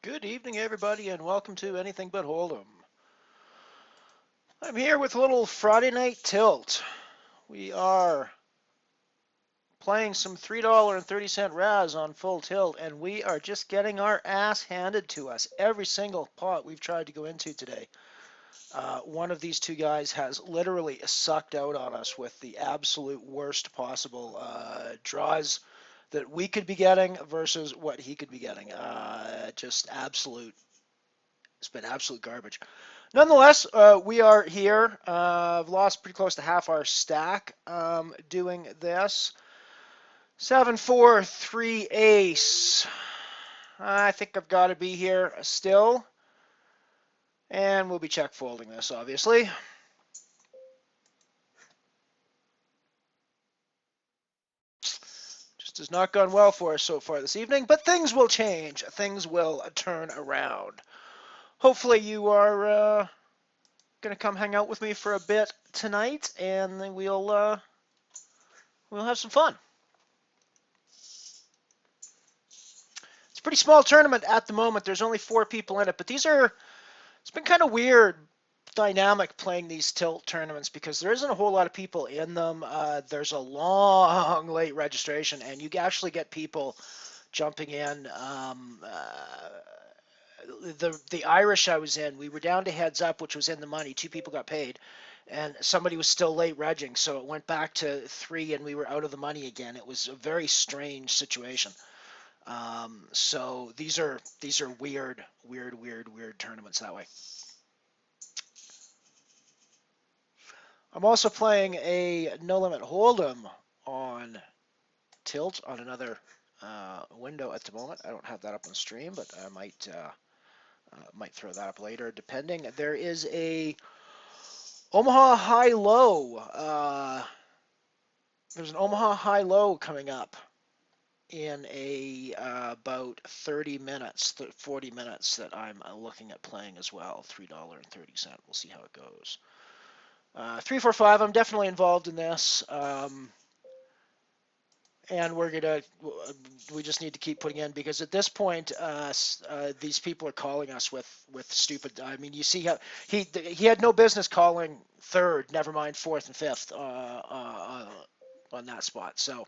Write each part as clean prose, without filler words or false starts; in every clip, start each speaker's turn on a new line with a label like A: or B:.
A: Good evening, everybody, and welcome to Anything But Hold'em. I'm here with a little Friday night tilt. We are playing some $3.30 Razz on full tilt, and we are just getting our ass handed to us. Every single pot we've tried to go into today. One of these two guys has literally sucked out on us with the absolute worst possible draws that we could be getting versus what he could be getting. Just absolute. It's been absolute garbage. Nonetheless, we are here. I've lost pretty close to half our stack doing this. 7-4-3 ace. I think I've got to be here still. And we'll be check folding this, obviously. Just has not gone well for us so far this evening, but things will change. Things will turn around. Hopefully you are going to come hang out with me for a bit tonight, and then we'll have some fun. It's a pretty small tournament at the moment. There's only 4 people in it, but it's been kind of weird dynamic playing these tilt tournaments because there isn't a whole lot of people in them. There's a long late registration, and you actually get people jumping in. The Irish I was in, we were down to heads up, which was in the money. 2 people got paid, and somebody was still late regging, so it went back to 3, and we were out of the money again. It was a very strange situation. So these are weird tournaments that way. I'm also playing a no limit hold'em on tilt on another window at the moment. I don't have that up on stream, but I might throw that up later, depending. There is a Omaha high low. There's an Omaha high low coming up in about 30 minutes, 40 minutes that I'm looking at playing as well. $3.30. We'll see how it goes. 3-4-5. I'm definitely involved in this, and we just need to keep putting in because at this point, these people are calling us with stupid. I mean, you see how he had no business calling third, never mind fourth and fifth on that spot. So.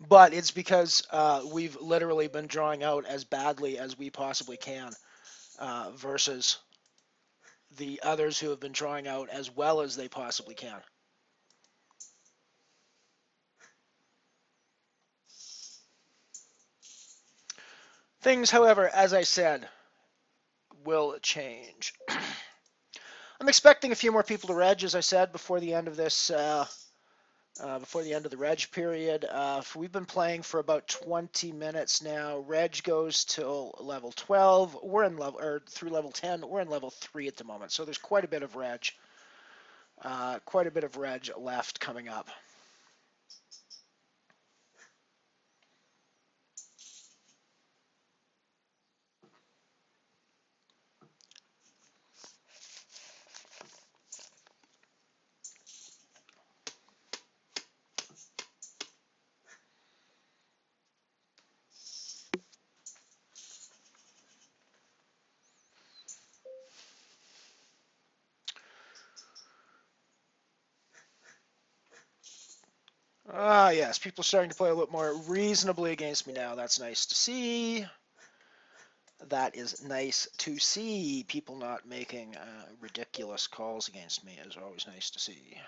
A: But it's because we've literally been drawing out as badly as we possibly can versus the others who have been drawing out as well as they possibly can. Things, however, as I said, will change. I'm expecting a few more people to reg, as I said, before the end of this before the end of the reg period. We've been playing for about 20 minutes now. Reg goes till level 12. We're in through level 10. We're in level 3 at the moment, so there's quite a bit of reg. Left coming up. Yes, people are starting to play a little more reasonably against me now. That's nice to see. That is nice to see. People not making ridiculous calls against me is always nice to see.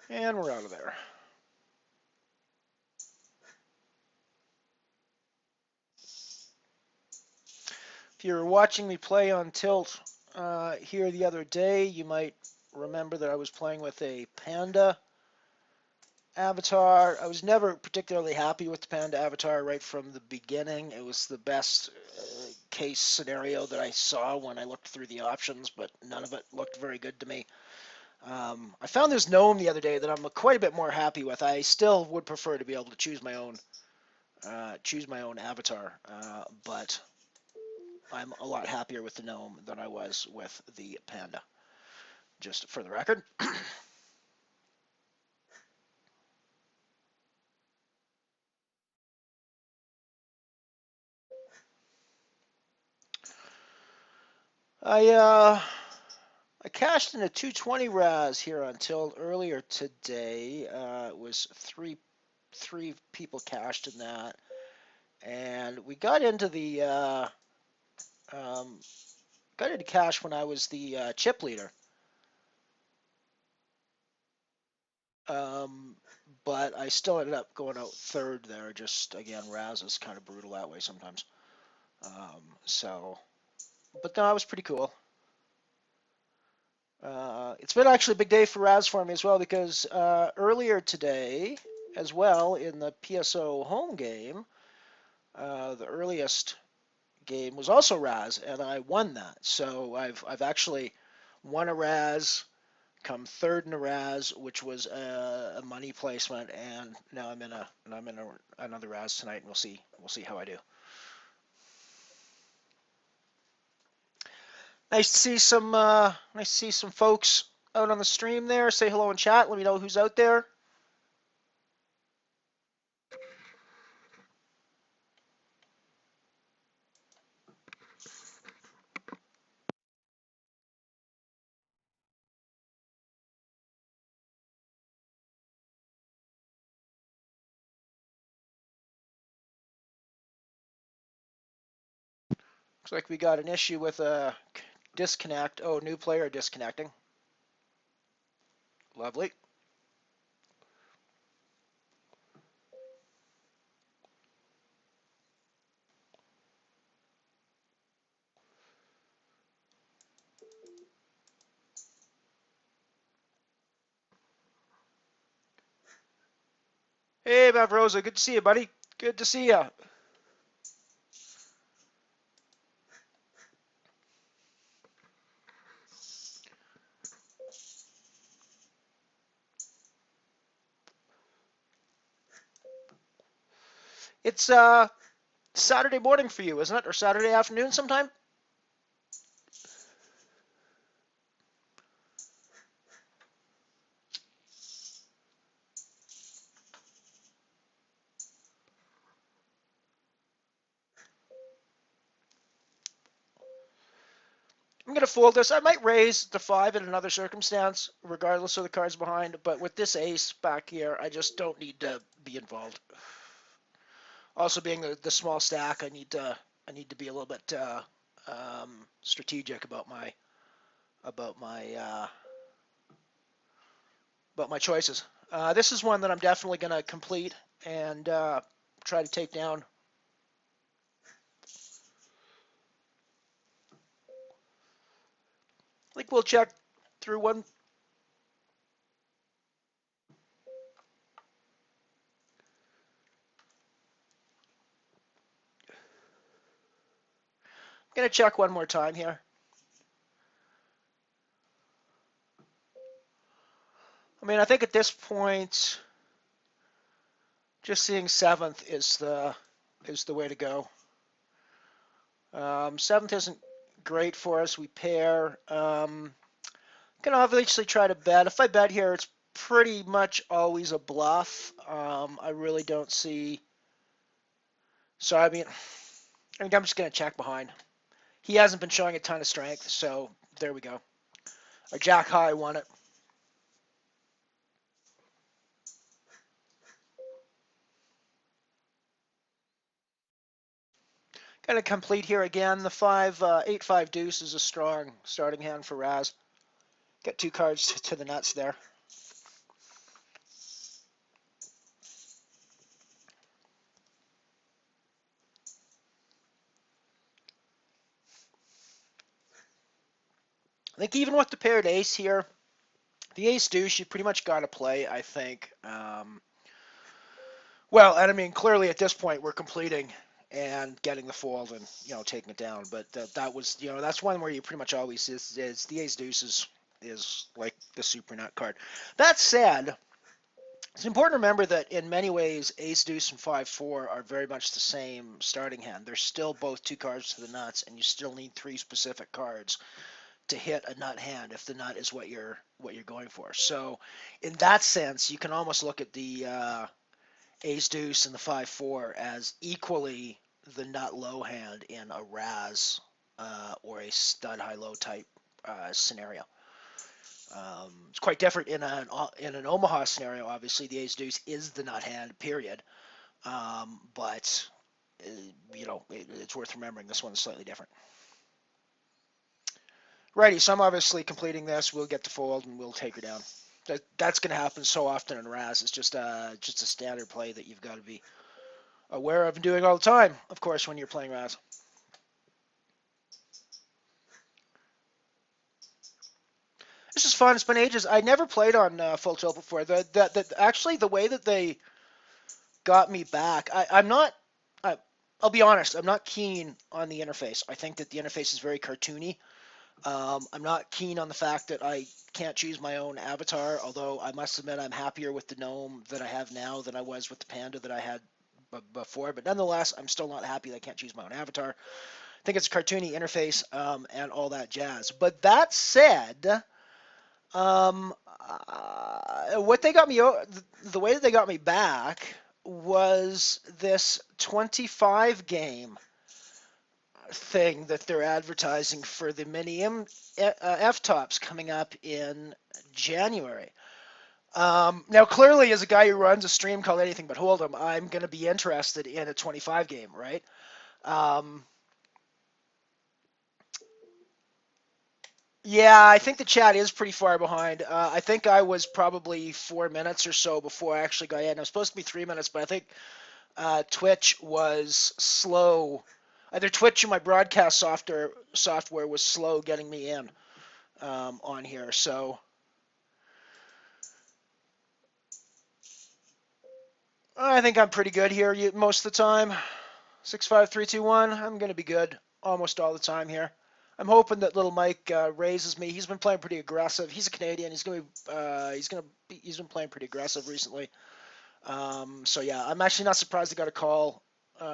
A: And we're out of there. If you were watching me play on Tilt here the other day, you might remember that I was playing with a Panda avatar. I was never particularly happy with the Panda avatar right from the beginning. It was the best case scenario that I saw when I looked through the options, but none of it looked very good to me. I found this gnome the other day that I'm quite a bit more happy with. I still would prefer to be able to choose my own choose my own avatar, but I'm a lot happier with the gnome than I was with the panda, just for the record. I I cashed in a 220 Razz here on Tilt earlier today. It was three people cashed in that, and we got into the um, got into cash when I was the chip leader. Um, but I still ended up going out third there. Just again, Razz is kind of brutal that way sometimes. So, but no, it was pretty cool. It's been actually a big day for Razz for me as well because earlier today, as well in the PSO home game, the earliest game was also Razz, and I won that. So I've actually won a Razz, come third in a Razz, which was a money placement, and now I'm in another Razz tonight, and we'll see how I do. Nice to see some folks out on the stream there. Say hello in chat. Let me know who's out there. Looks like we got an issue with a disconnect. Oh, new player disconnecting. Lovely. Hey, Matt Rosa, good to see you, buddy. Good to see you. It's Saturday morning for you, isn't it? Or Saturday afternoon sometime? I'm going to fold this. I might raise the 5 in another circumstance, regardless of the cards behind. But with this ace back here, I just don't need to be involved. Also, being the small stack, I need to be a little bit strategic about my uh, about my choices. This is one that I'm definitely going to complete and try to take down. I think we'll check through one. I'm going to check one more time here. I mean, I think at this point, just seeing 7th is the way to go. 7th isn't great for us. We pair. Can obviously try to bet. If I bet here, it's pretty much always a bluff. I really don't see. So I mean, I'm just gonna check behind. He hasn't been showing a ton of strength, so there we go. Our Jack High won it. Gonna complete here again. The 8-5 deuce is a strong starting hand for Razz. Got 2 cards to the nuts there. I think even with the paired ace here, the ace deuce you pretty much got to play, I think. Well, and I mean, clearly at this point we're completing and getting the fold and taking it down. But that was that's one where you pretty much always is the ace deuce is like the super nut card. That said, It's important to remember that in many ways, Ace Deuce and 5-4 are very much the same starting hand. They're still both 2 cards to the nuts, and you still need 3 specific cards to hit a nut hand if the nut is what you're going for. So, in that sense, you can almost look at the Ace Deuce and the 5-4 as equally the nut low hand in a Razz or a stud high low type scenario. It's quite different in an Omaha scenario. Obviously, the Ace Deuce is the nut hand. Period. But it's worth remembering this one's slightly different. Righty, so I'm obviously completing this. We'll get to fold and we'll take her down. That's going to happen so often in Razz. It's just a standard play that you've got to be aware of and doing all the time, of course, when you're playing Razz. This is fun. It's been ages. I never played on Full Tilt before. Actually, the way that they got me back, I'm not. I'll be honest. I'm not keen on the interface. I think that the interface is very cartoony. I'm not keen on the fact that I can't choose my own avatar, although I must admit I'm happier with the gnome that I have now than I was with the panda that I had before. But nonetheless, I'm still not happy that I can't choose my own avatar. I think it's a cartoony interface and all that jazz. But that said, what they got me, the way that they got me back was this 25 game thing that they're advertising for the mini F-tops coming up in January. Now, clearly, as a guy who runs a stream called Anything But HoldEm, I'm going to be interested in a 25 game, right? Yeah, I think the chat is pretty far behind. I think I was probably 4 minutes or so before I actually got in. I was supposed to be 3 minutes, but I think Twitch was slow. Either Twitch or my broadcast software was slow getting me in on here. So I think I'm pretty good here most of the time. 65321. I'm gonna be good almost all the time here. I'm hoping that little Mike raises me. He's been playing pretty aggressive. He's a Canadian. He's been playing pretty aggressive recently. So yeah, I'm actually not surprised he got a call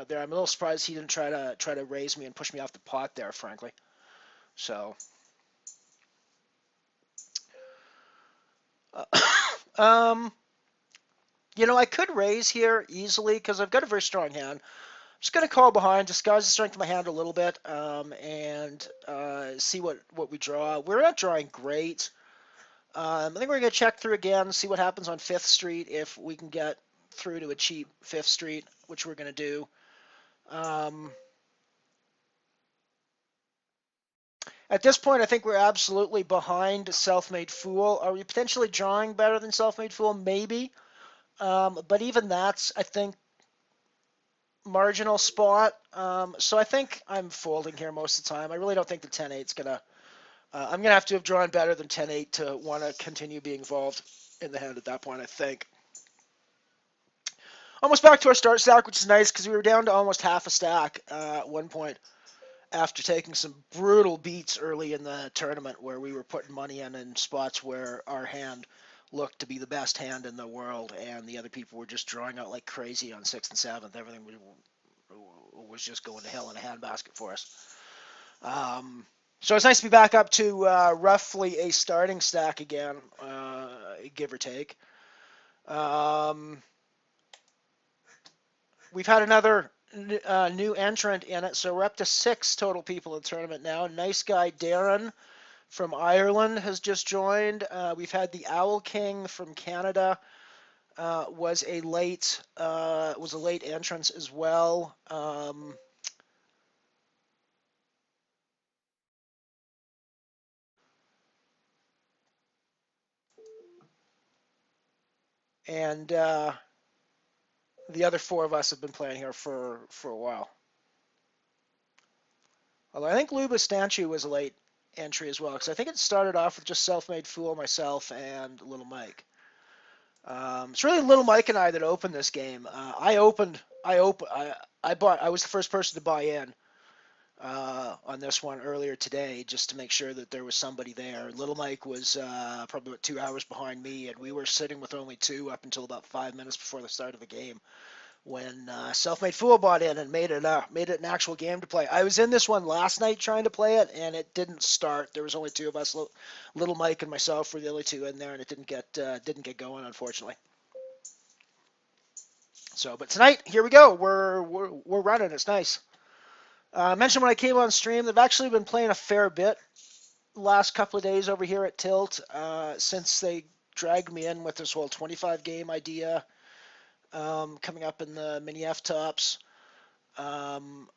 A: there. I'm a little surprised he didn't try to raise me and push me off the pot there, frankly. So, um, I could raise here easily because I've got a very strong hand. I'm just gonna call behind, disguise the strength of my hand a little bit, and see what we draw. We're not drawing great. I think we're gonna check through again, see what happens on Fifth Street if we can get through to a cheap Fifth Street, which we're gonna do. At this point, I think we're absolutely behind Self-Made Fool. Are we potentially drawing better than Self-Made Fool? Maybe. But even that's, I think, marginal spot. So I think I'm folding here most of the time. I really don't think the 10-8's going to... I'm going to have to have drawn better than 10-8 to want to continue being involved in the hand at that point, I think. Almost back to our start stack, which is nice because we were down to almost half a stack at one point after taking some brutal beats early in the tournament where we were putting money in spots where our hand looked to be the best hand in the world and the other people were just drawing out like crazy on 6th and 7th. Everything was just going to hell in a handbasket for us. So it's nice to be back up to roughly a starting stack again, give or take. We've had another new entrant in it, so we're up to 6 total people in the tournament now. Nice guy Darren from Ireland has just joined. We've had the Owl King from Canada was a late entrance as well. And the other 4 of us have been playing here for a while. Although I think Luba Stanchu was a late entry as well, because I think it started off with just Self-Made Fool, myself, and Little Mike. It's really Little Mike and I that opened this game. I was the first person to buy in on this one earlier today, just to make sure that there was somebody there. Little Mike was probably about 2 hours behind me, and we were sitting with only two up until about 5 minutes before the start of the game, when Self-Made Fool bought in and made it an actual game to play. I was in this one last night trying to play it, and it didn't start. There was only two of us. Little Mike and myself were the only two in there, and it didn't get going, unfortunately. So, but tonight, here we go. We're running. It's nice. I mentioned when I came on stream, they've actually been playing a fair bit the last couple of days over here at Tilt, since they dragged me in with this whole 25 game idea, coming up in the mini F tops. And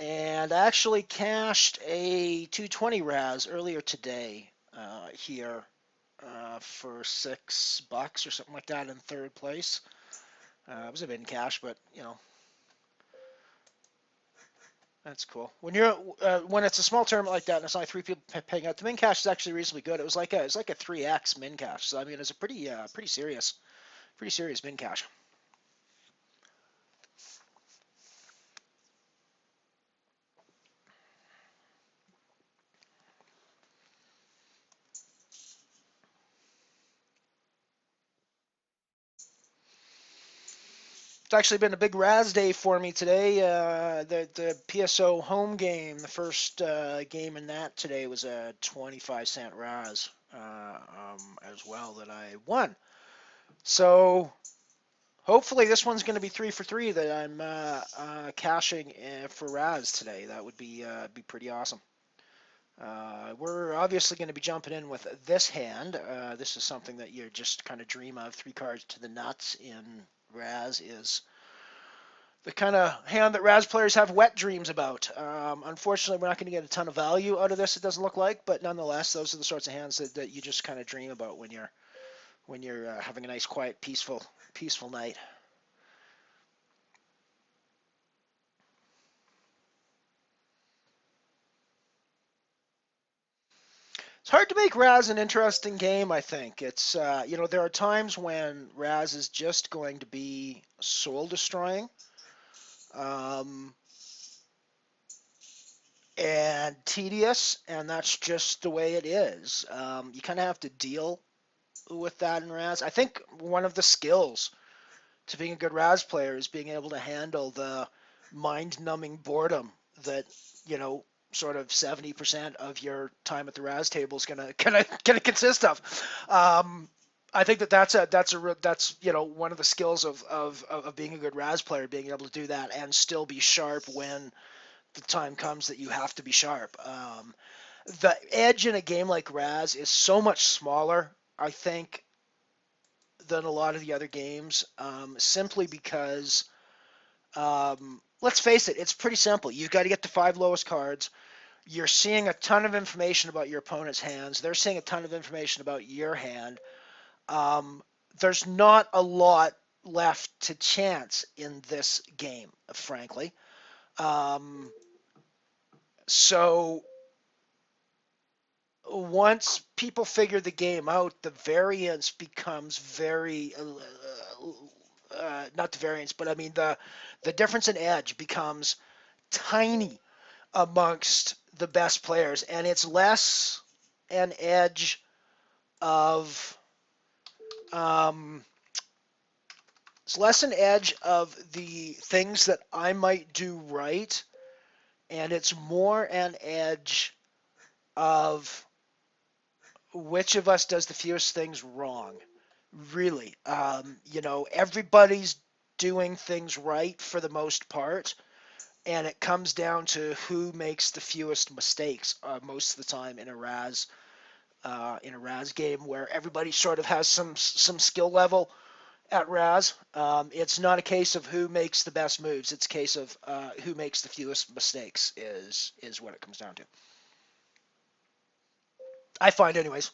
A: I actually cashed a 220 Razz earlier today here for $6 or something like that in third place. It was a bit in cash, but that's cool. When it's a small tournament like that, and it's only three people paying out, the min cash is actually reasonably good. It was like a 3x min cash. So I mean, it's a pretty serious min cash. It's actually been a big Razz day for me today. The PSO home game, the first game in that today was a 25-cent Razz as well that I won. So hopefully this one's going to be 3 for 3 that I'm cashing for Razz today. That would be pretty awesome. We're obviously going to be jumping in with this hand. This is something that you just kind of dream of. 3 cards to the nuts in Razz is the kind of hand that Razz players have wet dreams about. Unfortunately, we're not going to get a ton of value out of this, it doesn't look like, but nonetheless, those are the sorts of hands that you just kind of dream about when you're having a nice, quiet, peaceful night. It's hard to make Razz an interesting game, I think. It's, there are times when Razz is just going to be soul destroying. And tedious, and that's just the way it is. You kind of have to deal with that in Razz. I think one of the skills to being a good Razz player is being able to handle the mind-numbing boredom that sort of 70% of your time at the Razz table is gonna consist of. I think that's one of the skills of being a good Razz player, being able to do that and still be sharp when the time comes that you have to be sharp. The edge in a game like Razz is so much smaller, I think, than a lot of the other games, simply because, let's face it, it's pretty simple. You've got to get the 5 lowest cards. You're seeing a ton of information about your opponent's hands. They're seeing a ton of information about your hand. There's not a lot left to chance in this game, frankly. So once people figure the game out, the variance becomes very not the variance, but I mean the difference in edge becomes tiny amongst the best players, and it's less an edge of the things that I might do right, and it's more an edge of which of us does the fewest things wrong. Really, everybody's doing things right for the most part, and it comes down to who makes the fewest mistakes most of the time in a Razz game where everybody sort of has some skill level at Razz. It's not a case of who makes the best moves; it's a case of who makes the fewest mistakes is what it comes down to. I find, anyways.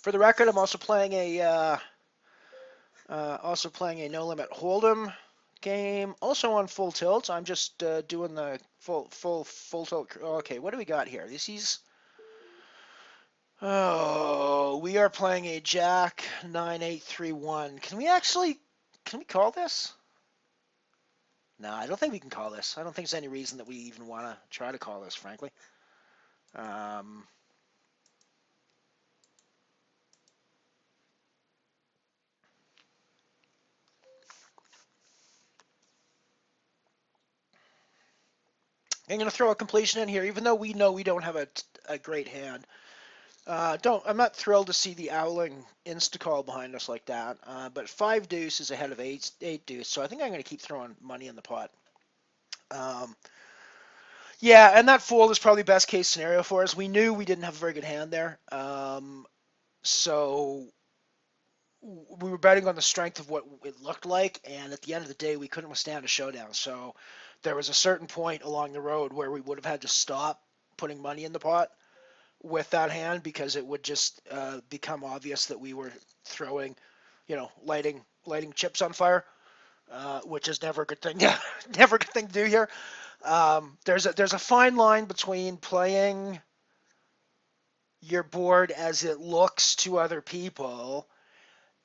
A: For the record, I'm also playing a no limit HoldEm game, also on full tilt. I'm just doing the full tilt. Okay, what do we got here? This is. Oh, we are playing a Jack 9831. Can we call this? No, I don't think we can call this. I don't think there's any reason that we even want to try to call this, frankly. Um, I'm going to throw a completion in here, even though we know we don't have a great hand. I'm not thrilled to see the Owling insta-call behind us like that, but 5 deuce is ahead of 8 deuce, so I think I'm going to keep throwing money in the pot. Yeah, and that fold is probably best case scenario for us. We knew we didn't have a very good hand there, so we were betting on the strength of what it looked like, and at the end of the day, we couldn't withstand a showdown. So there was a certain point along the road where we would have had to stop putting money in the pot with that hand because it would just become obvious that we were throwing, lighting chips on fire, which is never a good thing. Never a good thing to do here. There's a fine line between playing your board as it looks to other people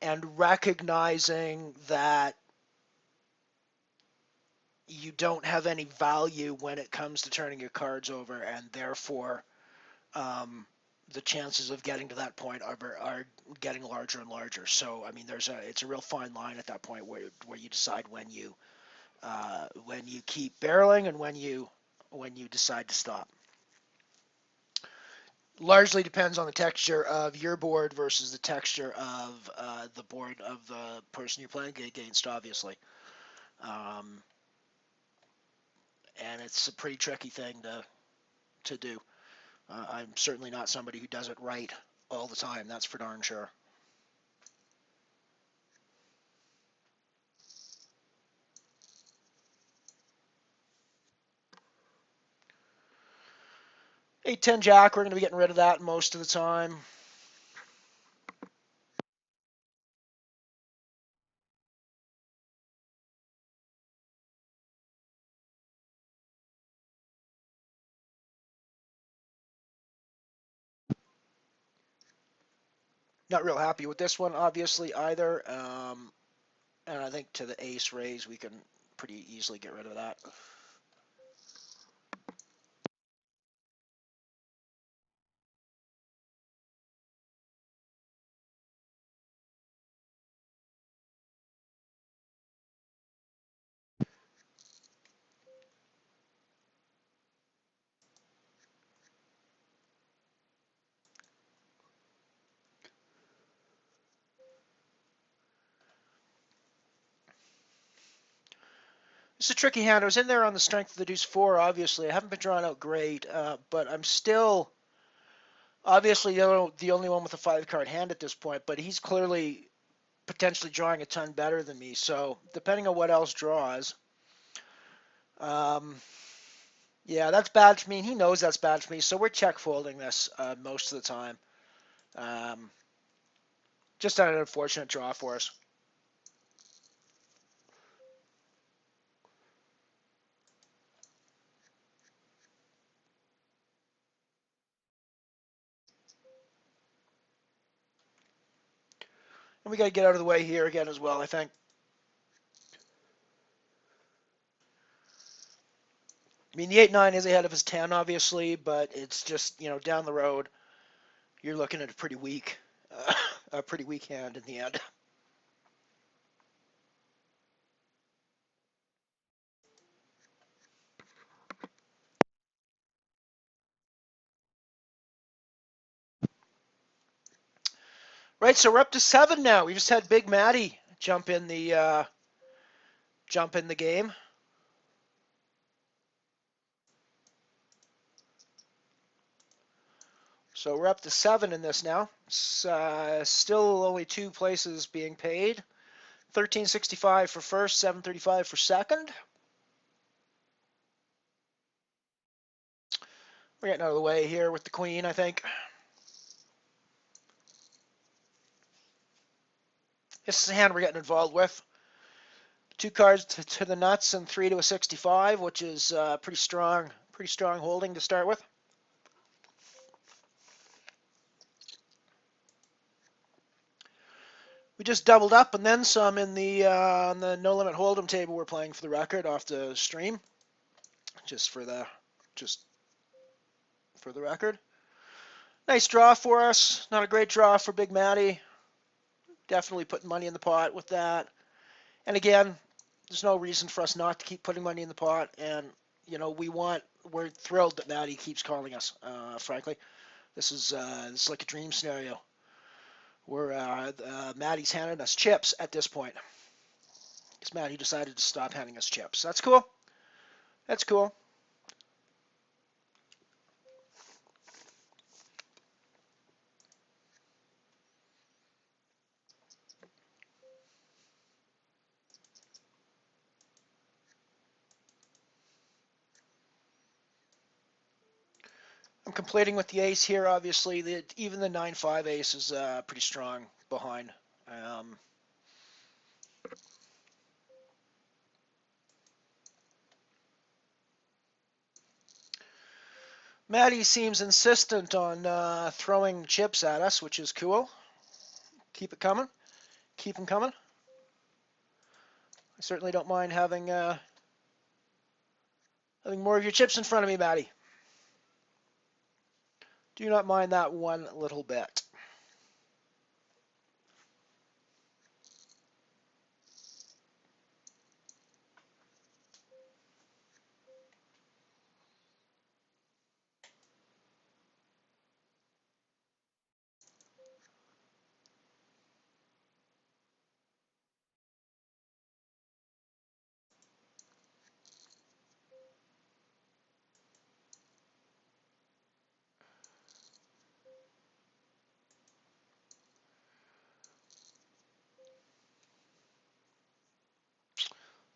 A: and recognizing that you don't have any value when it comes to turning your cards over, and therefore um, the chances of getting to that point are getting larger and larger. So I mean, it's a real fine line at that point where you decide when you keep barreling and when you decide to stop. Largely depends on the texture of your board versus the texture of the board of the person you're playing against, obviously. Um, and it's a pretty tricky thing to do. I'm certainly not somebody who does it right all the time. That's for darn sure. Eight ten Jack, we're going to be getting rid of that most of the time. Not real happy with this one, obviously, either. And I think to the ace raise, we can pretty easily get rid of that. It's a tricky hand. I was in there on the strength of the deuce four, obviously. I haven't been drawn out great, but I'm still obviously the only one with a 5 card hand at this point, but he's clearly potentially drawing a ton better than me. So depending on what else draws, um, yeah, that's bad for me. And he knows that's bad for me. So we're check folding this most of the time. Um, just an unfortunate draw for us. And we got to get out of the way here again as well, I think. I mean, the 8-9 is ahead of his 10, obviously, but it's just, down the road, you're looking at a pretty weak hand in the end. Right, so we're up to 7 now. We just had Big Matty jump in the game. So we're up to 7 in this now. It's still only 2 places being paid. 1365 for first, 735 for second. We're getting out of the way here with the queen, I think. This is a hand we're getting involved with. 2 cards to the nuts and 3 to a 65, which is pretty strong holding to start with. We just doubled up and then some in the on the No Limit Hold'em table we're playing for the record off the stream, just for the record. Nice draw for us. Not a great draw for Big Matty. Definitely putting money in the pot with that. And again, there's no reason for us not to keep putting money in the pot. And you know, we're thrilled that Matty keeps calling us. Frankly, this is like a dream scenario where Matty's handing us chips at this point. Because Matty decided to stop handing us chips. That's cool. That's cool. I'm completing with the ace here, obviously. Even the 9-5 ace is pretty strong behind. Matty seems insistent on throwing chips at us, which is cool. Keep it coming. Keep them coming. I certainly don't mind having more of your chips in front of me, Matty. Do not mind that one little bit.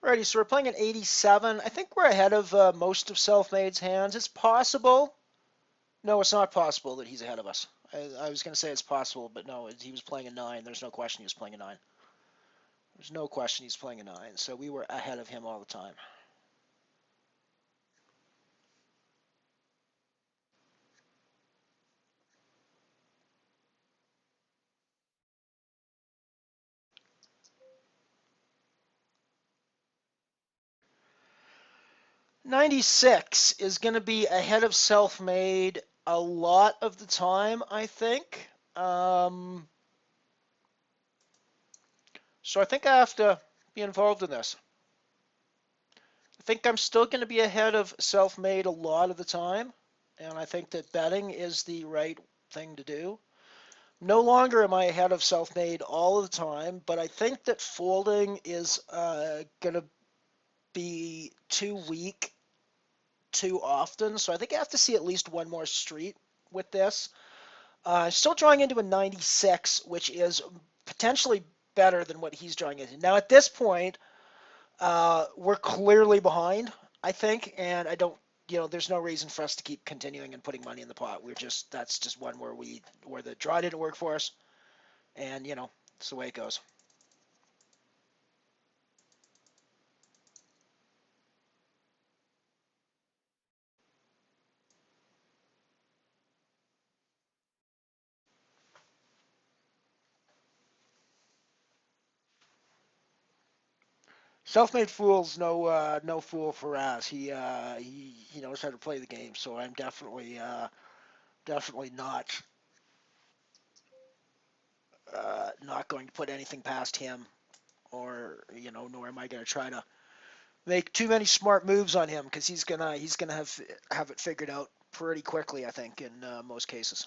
A: Alrighty, so we're playing at 87. I think we're ahead of most of Self-Made's hands. It's possible. No, it's not possible that he's ahead of us. I was going to say it's possible, but no, he was playing a 9. There's no question he was playing a 9. There's no question he's playing a 9. So we were ahead of him all the time. '96 is going to be ahead of Self-Made a lot of the time, I think. So I think I have to be involved in this. I think I'm still going to be ahead of Self-Made a lot of the time, and I think that betting is the right thing to do. No longer am I ahead of Self-Made all the time, but I think that folding is going to be too weak too often, so I think I have to see at least one more street with this. Still drawing into a 96, which is potentially better than what he's drawing into. Now, at this point, we're clearly behind, I think, and I don't, there's no reason for us to keep continuing and putting money in the pot. That's just one where the draw didn't work for us, and, it's the way it goes. Self-made fool's no fool for Razz. He knows how to play the game, so I'm definitely not going to put anything past him, or nor am I going to try to make too many smart moves on him, because he's gonna have it figured out pretty quickly, I think, in most cases.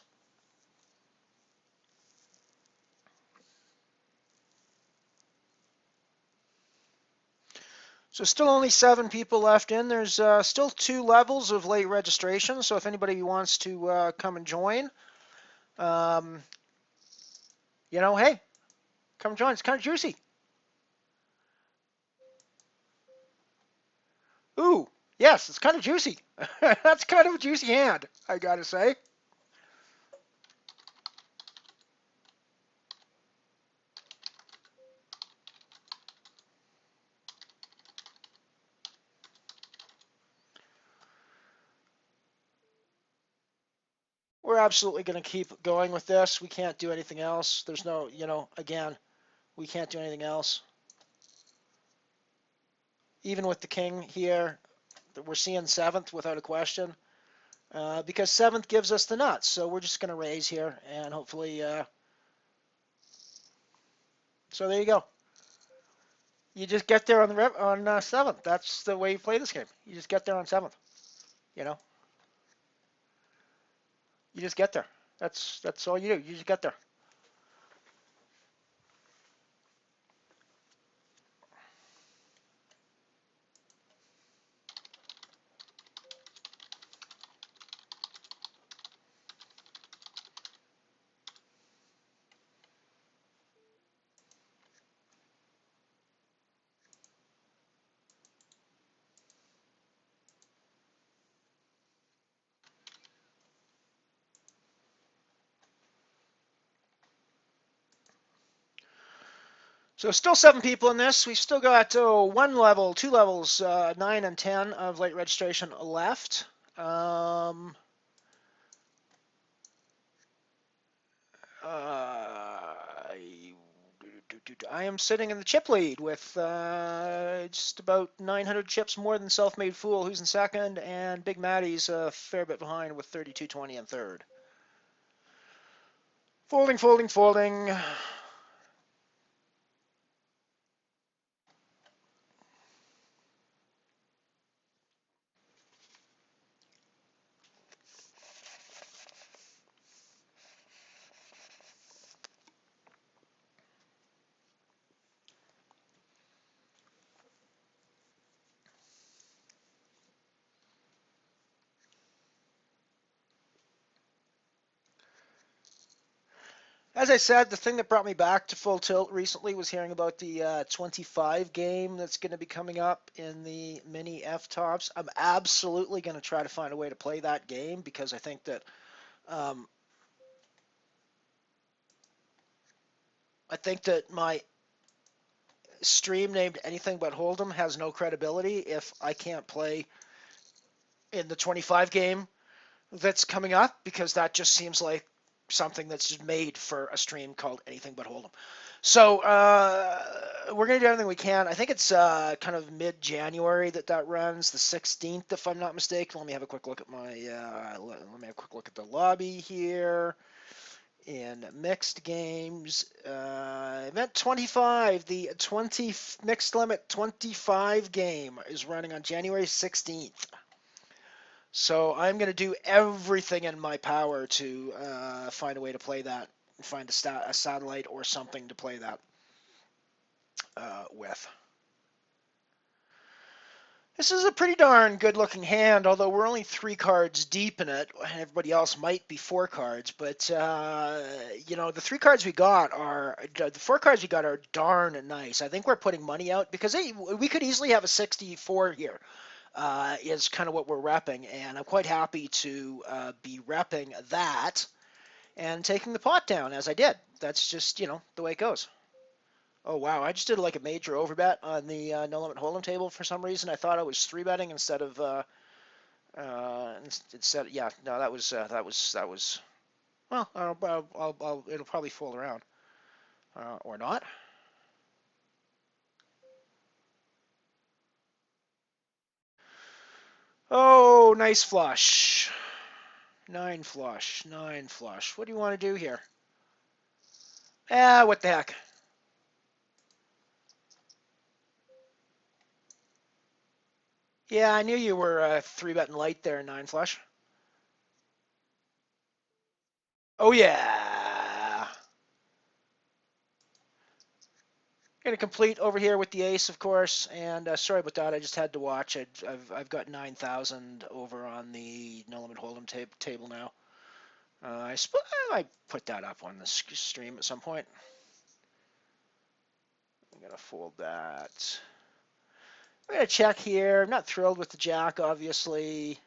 A: So still only 7 people left in. There's still 2 levels of late registration, so if anybody wants to come and join, hey, come join. It's kind of juicy. Ooh, yes, it's kind of juicy. That's kind of a juicy hand, I gotta say. absolutely going to keep going with this. We can't do anything else. There's no, again, we can't do anything else. Even with the king here, we're seeing seventh without a question. Because seventh gives us the nuts. So we're just going to raise here and hopefully. So there you go. You just get there on seventh. That's the way you play this game. You just get there on seventh. You know, you just get there. That's all you do. You just get there. So still seven people in this. We've still got one level, two levels, 9 and 10 of late registration left. I am sitting in the chip lead with just about 900 chips more than Self-Made Fool, who's in second, and Big Matty's a fair bit behind with 3220 in third. Folding, folding, folding. As I said, the thing that brought me back to Full Tilt recently was hearing about the 25 game that's going to be coming up in the mini F-tops. I'm absolutely going to try to find a way to play that game because I think that my stream named Anything But HoldEm has no credibility if I can't play in the 25 game that's coming up, because that just seems like something that's just made for a stream called Anything But HoldEm. So we're going to do everything we can. I think it's kind of mid-January that runs, the 16th, if I'm not mistaken. Let me have a quick look at the lobby here. In mixed games, event 25, the 20 mixed limit 25 game is running on January 16th. So I'm going to do everything in my power to find a way to play that, find a satellite or something to play that with. This is a pretty darn good-looking hand, although we're only 3 cards deep in it, and everybody else might be 4 cards. But the 3 cards we got the 4 cards we got are darn nice. I think we're putting money out because we could easily have a 64 here. Is kind of what we're repping, and I'm quite happy to be repping that and taking the pot down as I did. That's just the way it goes. Oh wow, I just did like a major overbet on the no limit hold'em table for some reason. I thought I was 3-betting instead of that was well, it'll probably fold around or not. Oh, nice flush. 9 flush, 9 flush. What do you want to do here? What the heck? Yeah, I knew you were 3-betting light there, 9 flush. Oh yeah. Gonna complete over here with the ace, of course, and sorry about that. I just had to watch. I've got 9,000 over on the no limit hold'em table now. I might put that up on the stream at some point. I'm gonna fold that. I'm gonna check here. I'm not thrilled with the jack, obviously.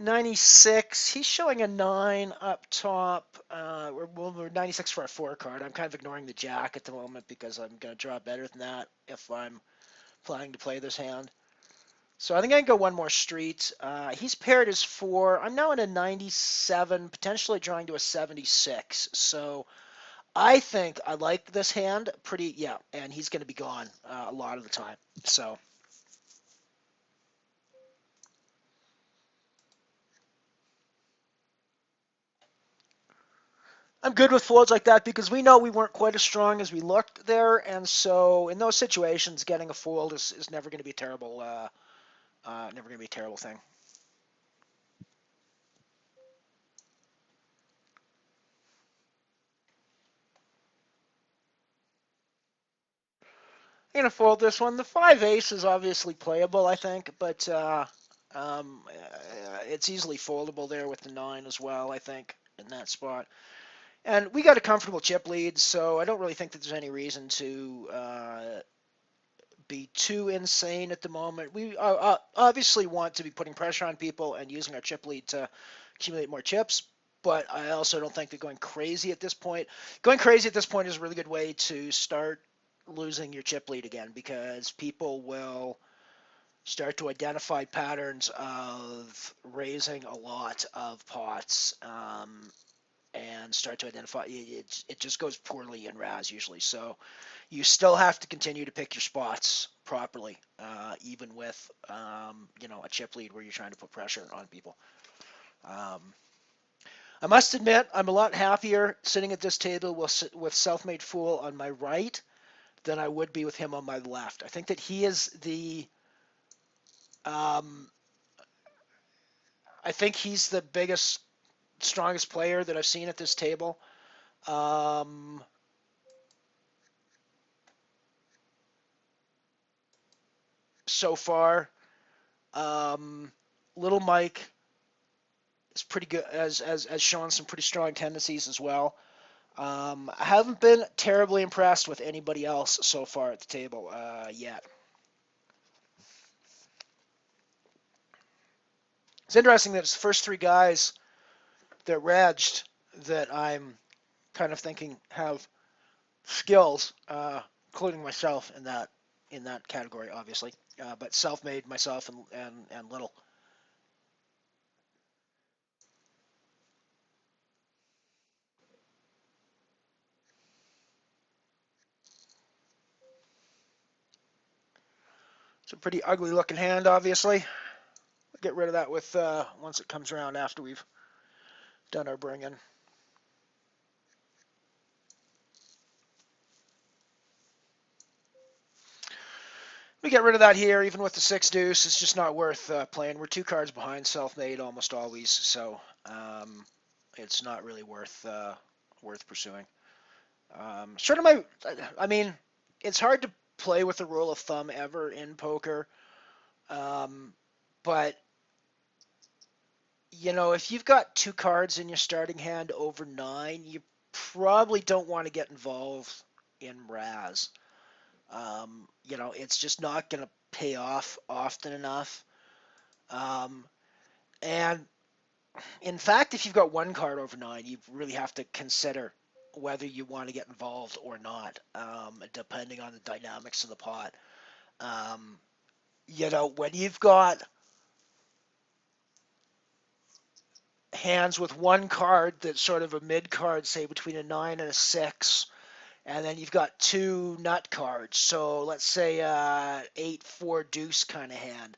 A: 96. He's showing a 9 up top. We're 96 for a 4 card. I'm kind of ignoring the jack at the moment because I'm going to draw better than that if I'm planning to play this hand. So I think I can go one more street. He's paired as 4. I'm now in a 97, potentially drawing to a 76. So I think I like this hand pretty, yeah, and he's going to be gone a lot of the time. So I'm good with folds like that because we know we weren't quite as strong as we looked there, and so in those situations, getting a fold is never going to be a terrible, never going to be a terrible thing. I'm gonna fold this one. The 5 ace is obviously playable, I think, but it's easily foldable there with the 9 as well, I think, in that spot. And we got a comfortable chip lead, so I don't really think that there's any reason to be too insane at the moment. We obviously want to be putting pressure on people and using our chip lead to accumulate more chips, but I also don't think that going crazy at this point. Going crazy at this point is a really good way to start losing your chip lead again because people will start to identify patterns of raising a lot of pots and start to identify it just goes poorly in Razz usually. So you still have to continue to pick your spots properly, even with a chip lead where you're trying to put pressure on people. Um, I must admit, I'm a lot happier sitting at this table with Self-Made Fool on my right than I would be with him on my left. I think that he is um, I think he's the biggest, strongest player that I've seen at this table. Um, so far, um, Little Mike is pretty good, as shown some pretty strong tendencies as well. I haven't been terribly impressed with anybody else so far at the table yet. It's interesting that it's the first 3 guys that regged that I'm kind of thinking have skills, including myself in that category, obviously. But self-made myself and Little. It's a pretty ugly looking hand, obviously. We'll get rid of that with once it comes around after we've done our bring-in. We get rid of that here, even with the 6 deuce. It's just not worth playing. We're 2 cards behind self-made almost always, so it's not really worth pursuing. Sort of I mean, it's hard to play with the rule of thumb ever in poker, but if you've got 2 cards in your starting hand over 9, you probably don't want to get involved in Razz. It's just not going to pay off often enough. And in fact, if you've got 1 card over 9, you really have to consider whether you want to get involved or not, depending on the dynamics of the pot. When you've got hands with 1 card that's sort of a mid card, say between a 9 and a 6, and then you've got 2 nut cards. So let's say 8-4 deuce kind of hand.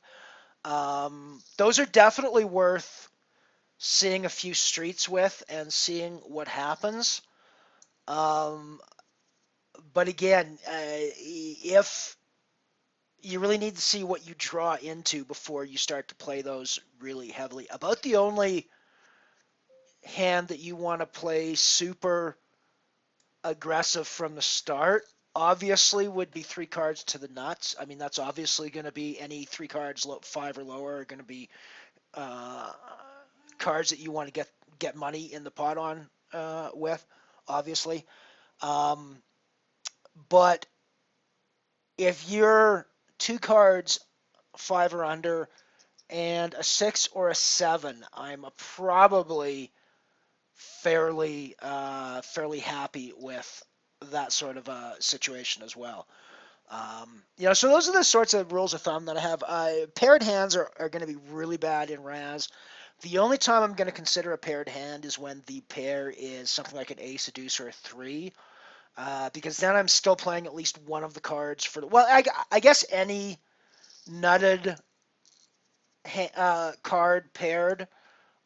A: Those are definitely worth seeing a few streets with and seeing what happens. But again, if you really need to see what you draw into before you start to play those really heavily. About the only hand that you want to play super aggressive from the start, obviously, would be 3 cards to the nuts. I mean, that's obviously going to be any 3 cards 5 or lower are going to be uh, cards that you want to get money in the pot on with, obviously. Um, but if you're 2 cards 5 or under and a 6 or a 7, I'm probably fairly happy with that sort of a situation as well. So those are the sorts of rules of thumb that I have. Paired hands are going to be really bad in Razz. The only time I'm going to consider a paired hand is when the pair is something like an ace, a deuce, or a three, because then I'm still playing at least one of the cards for the. Well, I guess any nutted card paired,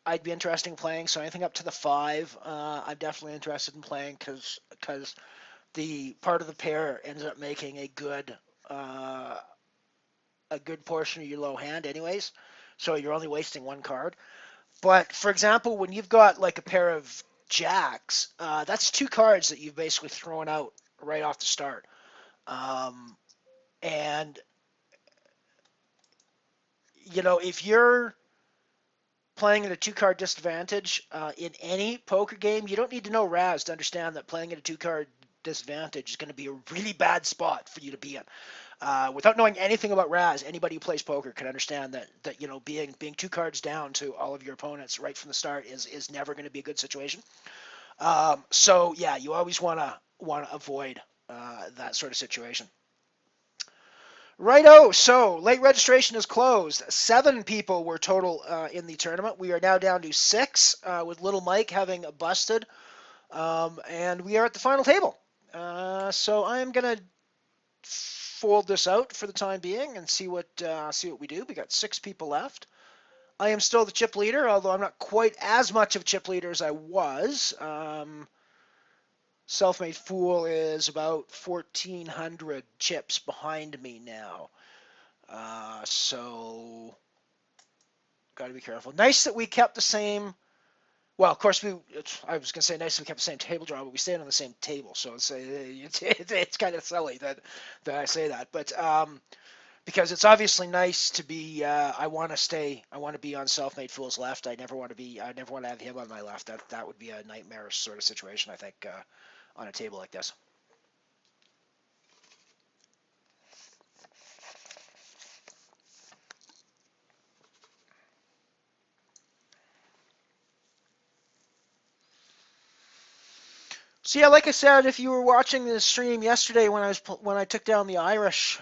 A: I'd be interested in playing. So anything up to the five, I'm definitely interested in playing because the part of the pair ends up making uh, a good portion of your low hand, anyways. So you're only wasting one card. But for example, when you've got like a pair of jacks, that's two cards that you've basically thrown out right off the start. Um, and if you're playing at a two-card disadvantage in any poker game, you don't need to know Razz to understand that playing at a two-card disadvantage is going to be a really bad spot for you to be in. Without knowing anything about Razz, anybody who plays poker can understand that being two cards down to all of your opponents right from the start is never going to be a good situation. So yeah, you always want to avoid that sort of situation. Righto, so late registration is closed. 7 people were total in the tournament. We are now down to 6, with Little Mike having busted, and we are at the final table. So I'm gonna fold this out for the time being and see what we do. We got 6 people left. I am still the chip leader, although I'm not quite as much of a chip leader as I was. Self-Made Fool is about 1,400 chips behind me now. So got to be careful. Nice that we kept the same. Well, of course I was gonna say nice that we kept the same table draw, but we stayed on the same table, so it's kind of silly that I say that. But because it's obviously nice to be. I want to stay. I want to be on Self-Made Fool's left. I never want to be. I never want to have him on my left. That would be a nightmarish sort of situation, I think, on a table like this. So yeah, like I said, if you were watching the stream yesterday when I took down the Irish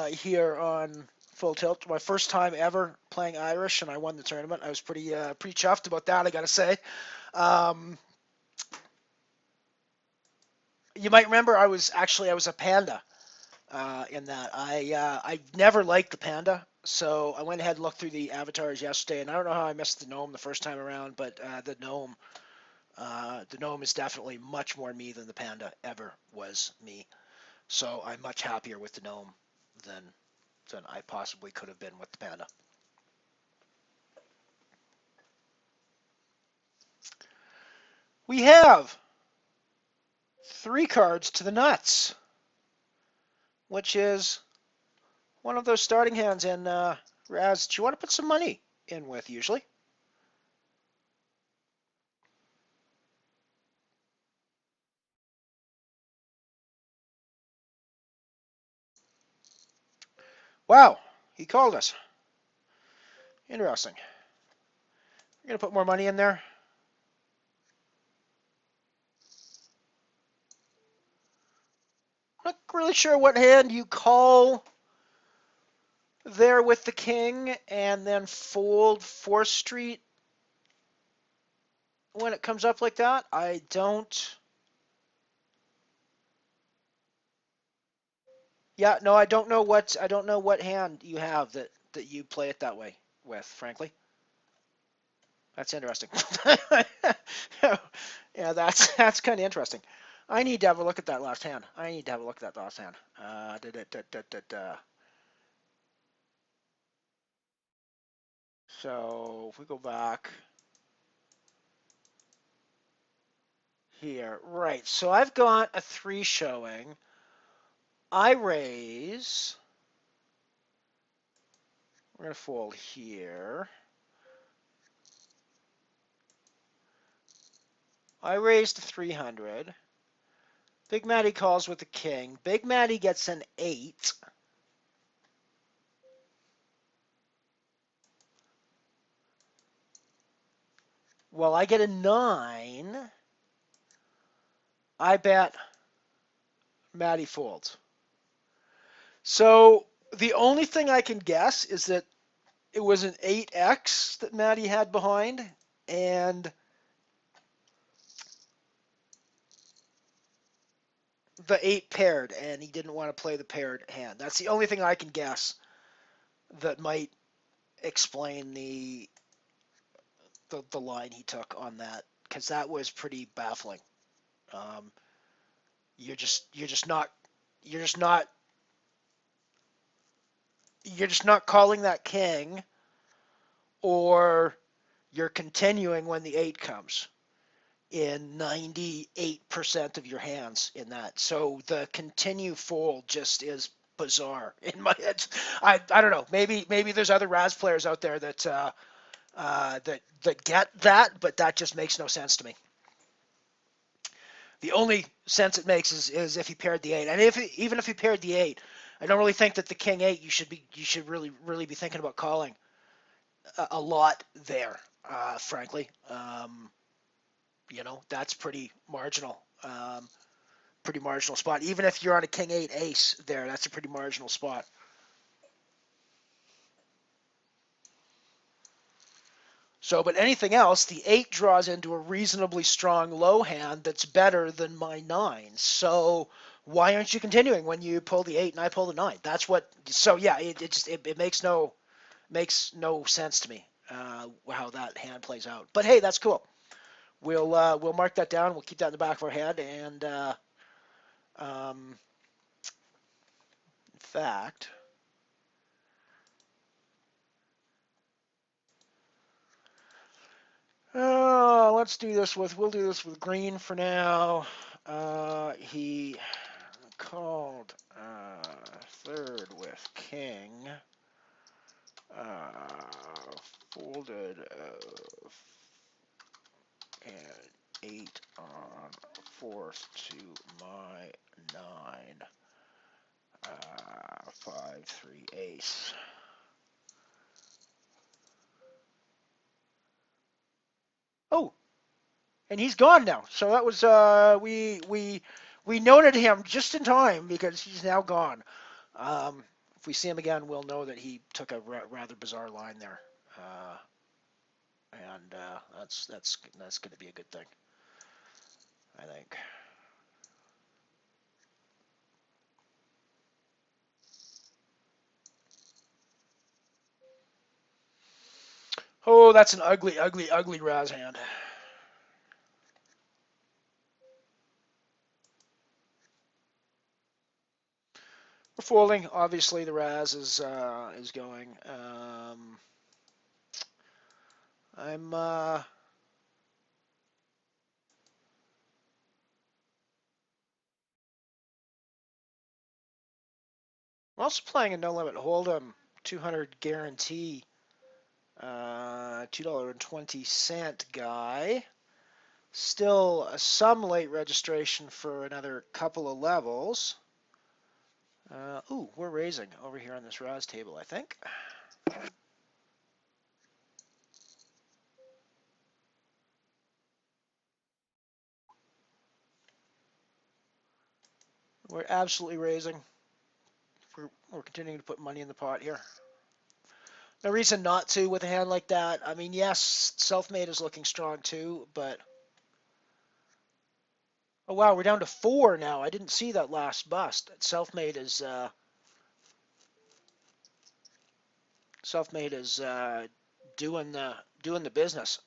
A: here on Full Tilt, my first time ever playing Irish, and I won the tournament. I was pretty chuffed about that, I gotta say. Um, you might remember I was a panda in that. I never liked the panda, so I went ahead and looked through the avatars yesterday, and I don't know how I missed the gnome the first time around, but the gnome is definitely much more me than the panda ever was me. So I'm much happier with the gnome than I possibly could have been with the panda. We have 3 cards to the nuts, which is one of those starting hands in Razz. Do you want to put some money in with usually? Wow, he called us. Interesting. We're gonna put more money in there. I'm not really sure what hand you call there with the king and then fold 4th Street when it comes up like that. I don't. Yeah, no, I don't know what hand you have that you play it that way with, frankly. That's interesting. Yeah, that's kind of interesting. I need to have a look at that last hand. I need to have a look at that last hand. So if we go back here, right? So I've got a 3 showing. I raise. We're gonna fold here. I raise to 300. Big Matty calls with the king. Big Matty gets an 8. Well, I get a 9. I bet Matty folds. So the only thing I can guess is that it was an 8X that Matty had behind, and the 8 paired, and he didn't want to play the paired hand. That's the only thing I can guess that might explain the line he took on that, because that was pretty baffling. Um, you're just not you're just not calling that king, or you're continuing when the 8 comes in 98% of your hands in that. So the continue fold just is bizarre in my head. I don't know. Maybe there's other Razz players out there that that get that, but that just makes no sense to me. The only sense it makes is if he paired the 8, and even if he paired the 8, I don't really think that the king 8 you should really be thinking about calling a lot there. Frankly, that's pretty marginal spot. Even if you're on a king 8 ace there, that's a pretty marginal spot. So, but anything else, the 8 draws into a reasonably strong low hand that's better than my 9. So, why aren't you continuing when you pull the 8 and I pull the 9? That's what. So yeah, it makes no sense to me how that hand plays out. But hey, that's cool. We'll mark that down. We'll keep that in the back of our head. And in fact, we'll do this with green for now. He called third with king, folded and 8 on fourth to my 9, 5-3 ace. Oh, and he's gone now. So that was we noted him just in time because he's now gone. If we see him again, we'll know that he took a rather bizarre line there, and that's going to be a good thing, I think. Oh, that's an ugly Razz hand. We're folding. Obviously, the Razz is going. I'm also playing a no limit hold'em 200 guarantee, $2.20 guy. Still some late registration for another couple of levels. Ooh, we're raising over here on this Razz table, I think. We're absolutely raising. We're continuing to put money in the pot here. No reason not to with a hand like that. I mean, yes, self-made is looking strong too, but... Oh, wow, we're down to 4 now. I didn't see that last bust. Self-made is... Self-made is doing the business.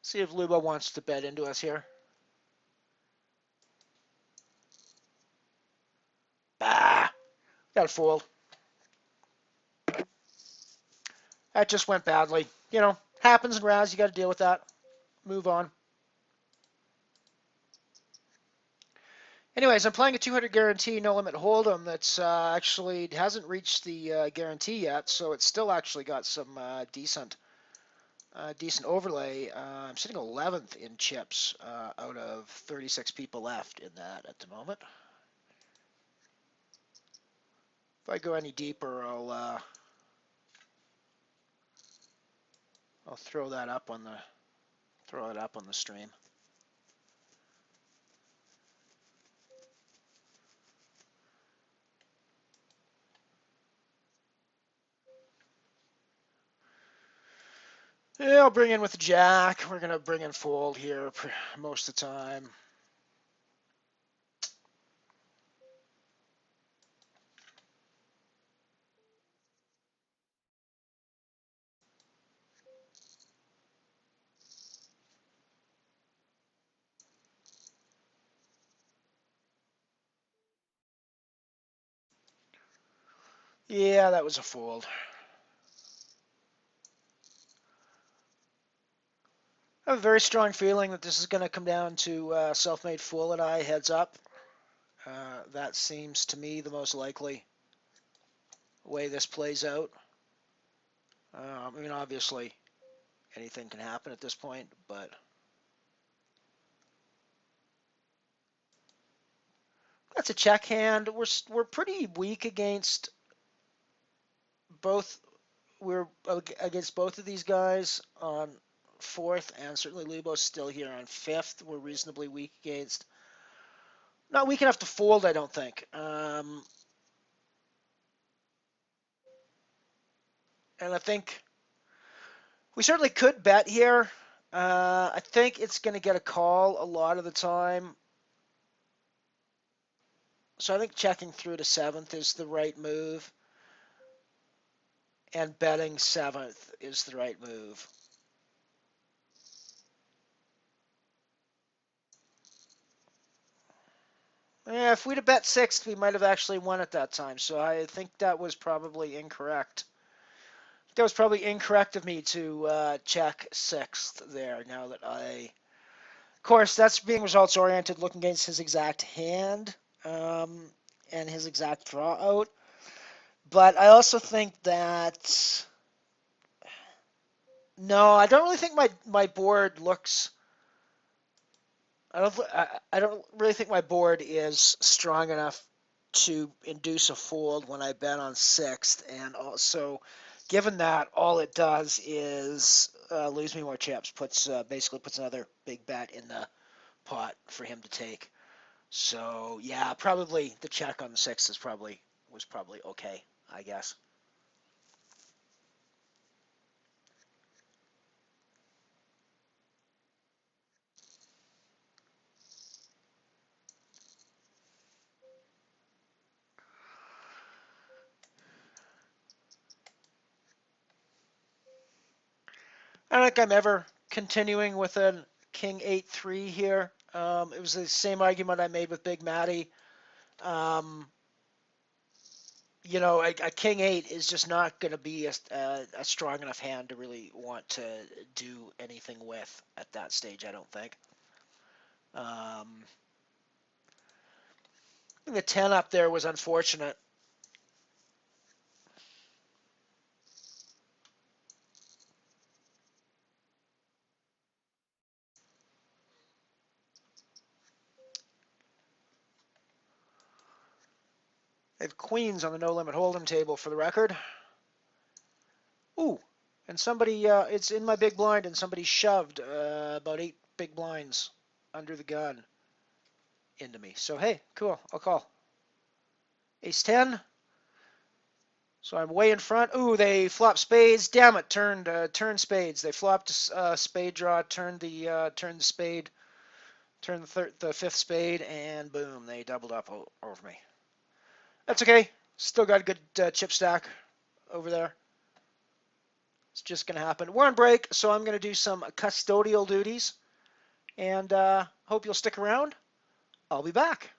A: See if Luba wants to bet into us here. Bah! Got a fold. That just went badly. You know, happens in Razz. You got to deal with that. Move on. Anyways, I'm playing a 200 guarantee no limit hold'em that's actually hasn't reached the guarantee yet, so it's still actually got some decent overlay. I'm sitting 11th in chips out of 36 people left in that at the moment. If I go any deeper, I'll throw that up on the stream. Yeah, I'll bring in with the jack. We're gonna bring in fold here most of the time. Yeah, that was a fold. I have a very strong feeling that this is going to come down to self-made fool and I heads up. That seems to me the most likely way this plays out. I mean, obviously, anything can happen at this point, but that's a check hand. We're pretty weak against both. We're against both of these guys on fourth, and certainly Lebo's still here on fifth. We're reasonably weak against. Not weak enough to fold, I don't think. And I think we certainly could bet here. I think it's going to get a call a lot of the time. So I think checking through to seventh is the right move. And betting seventh is the right move. Yeah, if we'd have bet sixth, we might have actually won at that time. So I think that was probably incorrect. That was probably incorrect of me to check sixth there. Now that of course, that's being results oriented, looking against his exact hand and his exact draw out. But I also think that no, I don't really think my board looks. I don't really think my board is strong enough to induce a fold when I bet on sixth, and also, given that all it does is lose me more chips, basically puts another big bet in the pot for him to take. So yeah, probably the check on the sixth was probably okay, I guess. I don't think I'm ever continuing with a King 8-3 here. It was the same argument I made with Big Matty. Um, a King 8 is just not going to be a strong enough hand to really want to do anything with at that stage, I don't think. Um, the 10 up there was unfortunate. They have queens on the no limit hold'em table for the record. Ooh, and somebody, it's in my big blind, and somebody shoved about 8 big blinds under the gun into me. So hey, cool, I'll call. Ace 10. So I'm way in front. Ooh, they flopped spades. Damn it, turned spades. They flopped spade draw, turned the spade, turned the fifth spade, and boom, they doubled up over me. That's okay. Still got a good chip stack over there. It's just gonna happen. We're on break, so I'm gonna do some custodial duties, and hope you'll stick around. I'll be back.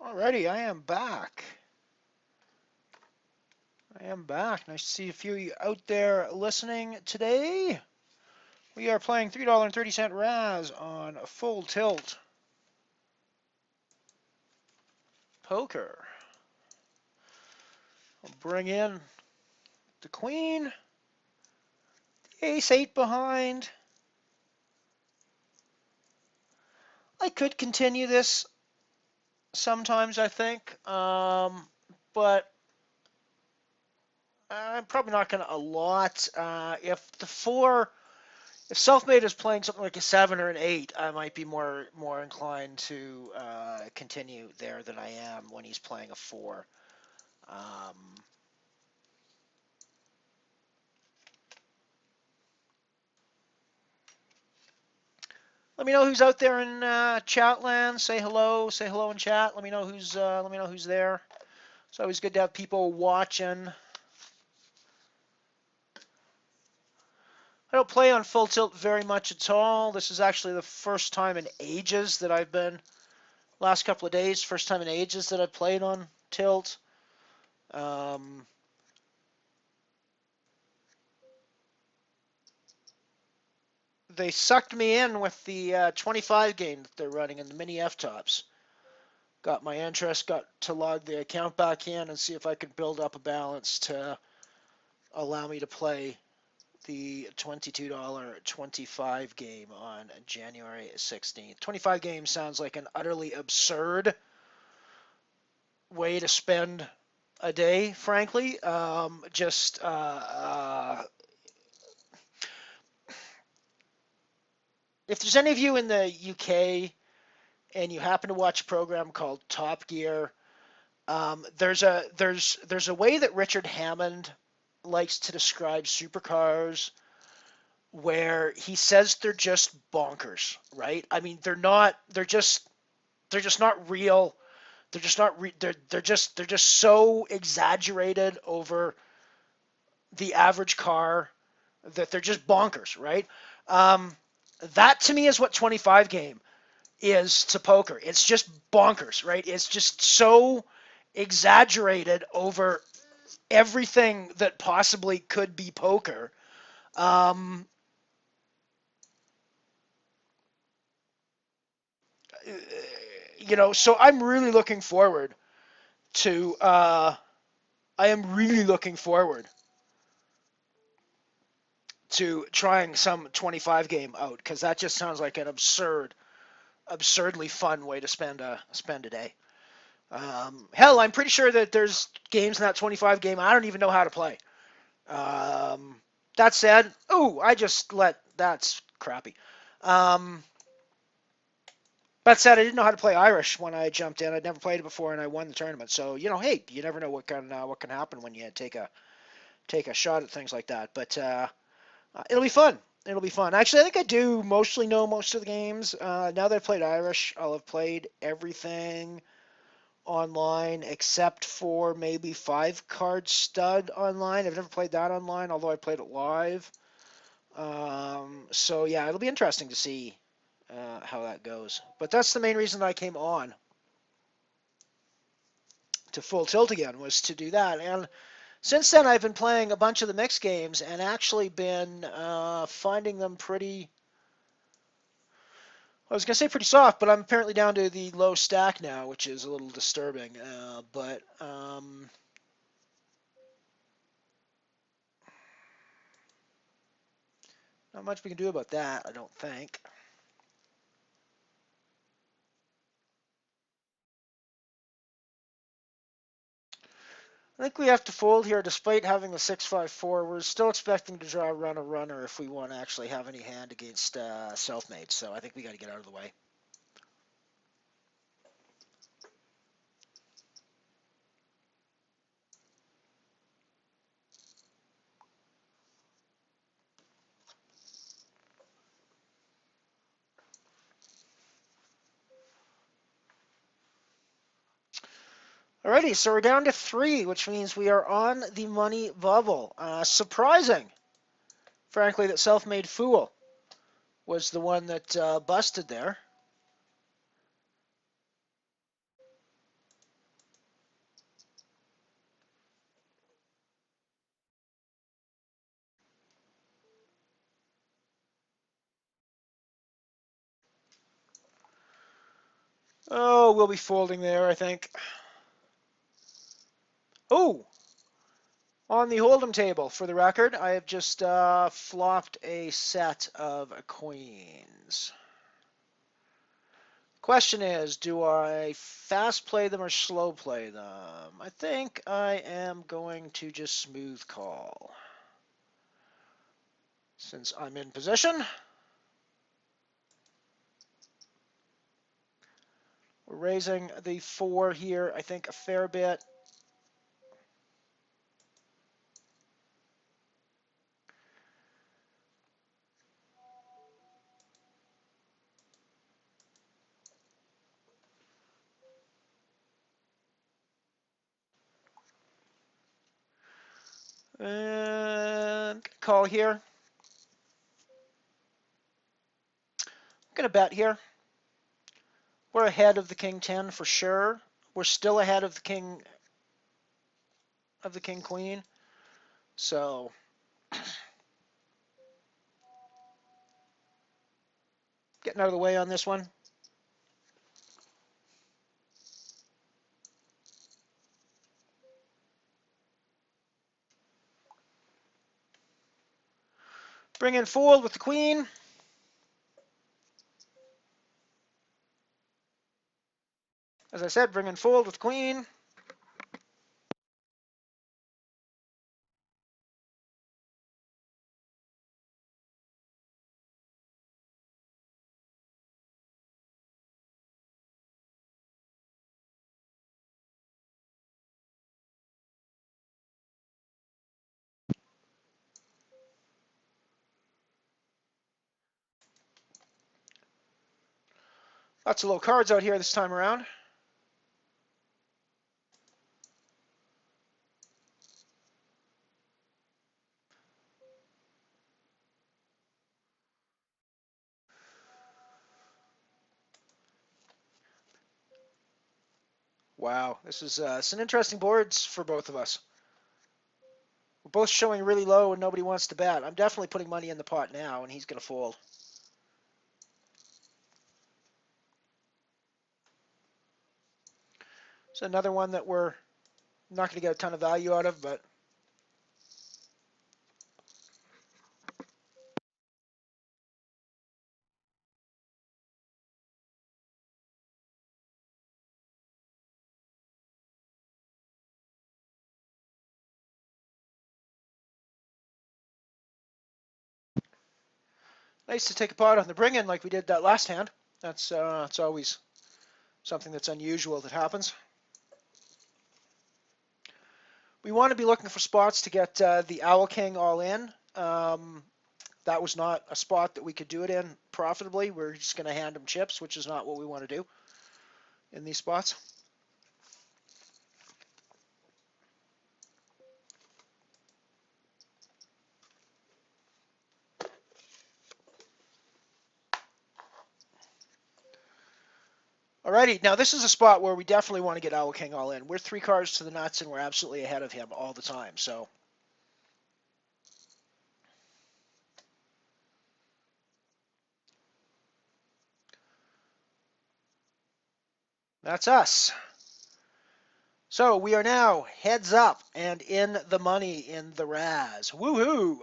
A: Alrighty, I am back. Nice to see a few of you out there listening today. We are playing $3.30 Razz on Full Tilt Poker. I'll bring in the Queen, the Ace-8 behind. I could continue this sometimes, I think, but I'm probably not going to a lot. If Selfmade is playing something like a 7 or an 8, I might be more inclined to continue there than I am when he's playing a 4. Let me know who's out there in Chatland. Say hello in chat. Let me know who's there. It's always good to have people watching. I don't play on Full Tilt very much at all. This is actually the first time in ages that I've been, last couple of days, first time in ages that I've played on Tilt. They sucked me in with the 25 game that they're running in the mini F-tops. Got my interest, got to log the account back in and see if I could build up a balance to allow me to play the $22 25 game on January 16th. 25 game sounds like an utterly absurd way to spend a day, frankly. If there's any of you in the UK and you happen to watch a program called Top Gear, there's a way that Richard Hammond likes to describe supercars where he says they're just bonkers, right? I mean, they're just not real. They're just so exaggerated over the average car that they're just bonkers, right? That to me is what 25 game is to poker. It's just bonkers, right? It's just so exaggerated over everything that possibly could be poker. So I'm really looking forward to. I am really looking forward to trying some 25 game out because that just sounds like an absurdly fun way to spend a day. Hell, I'm pretty sure that there's games in that 25 game I don't even know how to play. That said, that's crappy. That said, I didn't know how to play Irish when I jumped in. I'd never played it before, and I won the tournament. So hey, you never know what can happen when you take a shot at things like that. But it'll be fun. It'll be fun. Actually, I think I do mostly know most of the games. Now that I've played Irish, I'll have played everything online except for maybe 5-card stud online. I've never played that online, although I played it live. So yeah, it'll be interesting to see how that goes. But that's the main reason I came on to Full Tilt again, was to do that. And since then, I've been playing a bunch of the mixed games and actually been finding them pretty. I was going to say pretty soft, but I'm apparently down to the low stack now, which is a little disturbing. But not much we can do about that, I don't think. I think we have to fold here despite having the 6-5-4. We're still expecting to draw a runner if we want to actually have any hand against self-made. So I think we got to get out of the way. Alrighty, so we're down to 3, which means we are on the money bubble. Surprising, frankly, that self-made fool was the one that busted there. Oh, we'll be folding there, I think. Oh, on the Hold'em table, for the record, I have just flopped a set of queens. Question is, do I fast play them or slow play them? I think I am going to just smooth call. Since I'm in position. We're raising the 4 here, I think, a fair bit. And call here. I'm going to bet here. We're ahead of the king 10 for sure. We're still ahead of the king queen. So getting out of the way on this one. Bring in fold with the queen. As I said, bring in fold with queen. Lots of low cards out here this time around. Wow, this is some interesting boards for both of us. We're both showing really low and nobody wants to bet. I'm definitely putting money in the pot now, and he's going to fold. It's another one that we're not going to get a ton of value out of, but nice to take a pot on the bring-in like we did that last hand. That's it's always something that's unusual that happens. We want to be looking for spots to get the Owl King all in. That was not a spot that we could do it in profitably. We're just going to hand him chips, which is not what we want to do in these spots. Alrighty, now this is a spot where we definitely want to get Owl King all in. We're 3 cards to the nuts, and we're absolutely ahead of him all the time. So that's us. So we are now heads up and in the money in the Razz. Woohoo!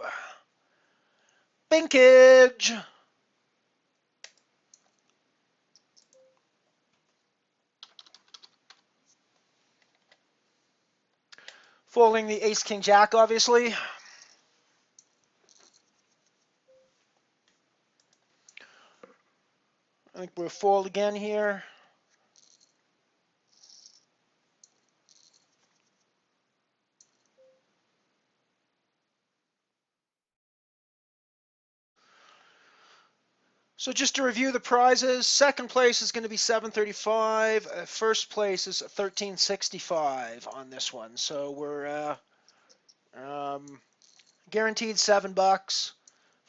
A: Binkage! Folding the Ace King Jack, obviously. I think we'll fold again here. So just to review the prizes, second place is going to be $735. First place is $1365 on this one. So we're guaranteed $7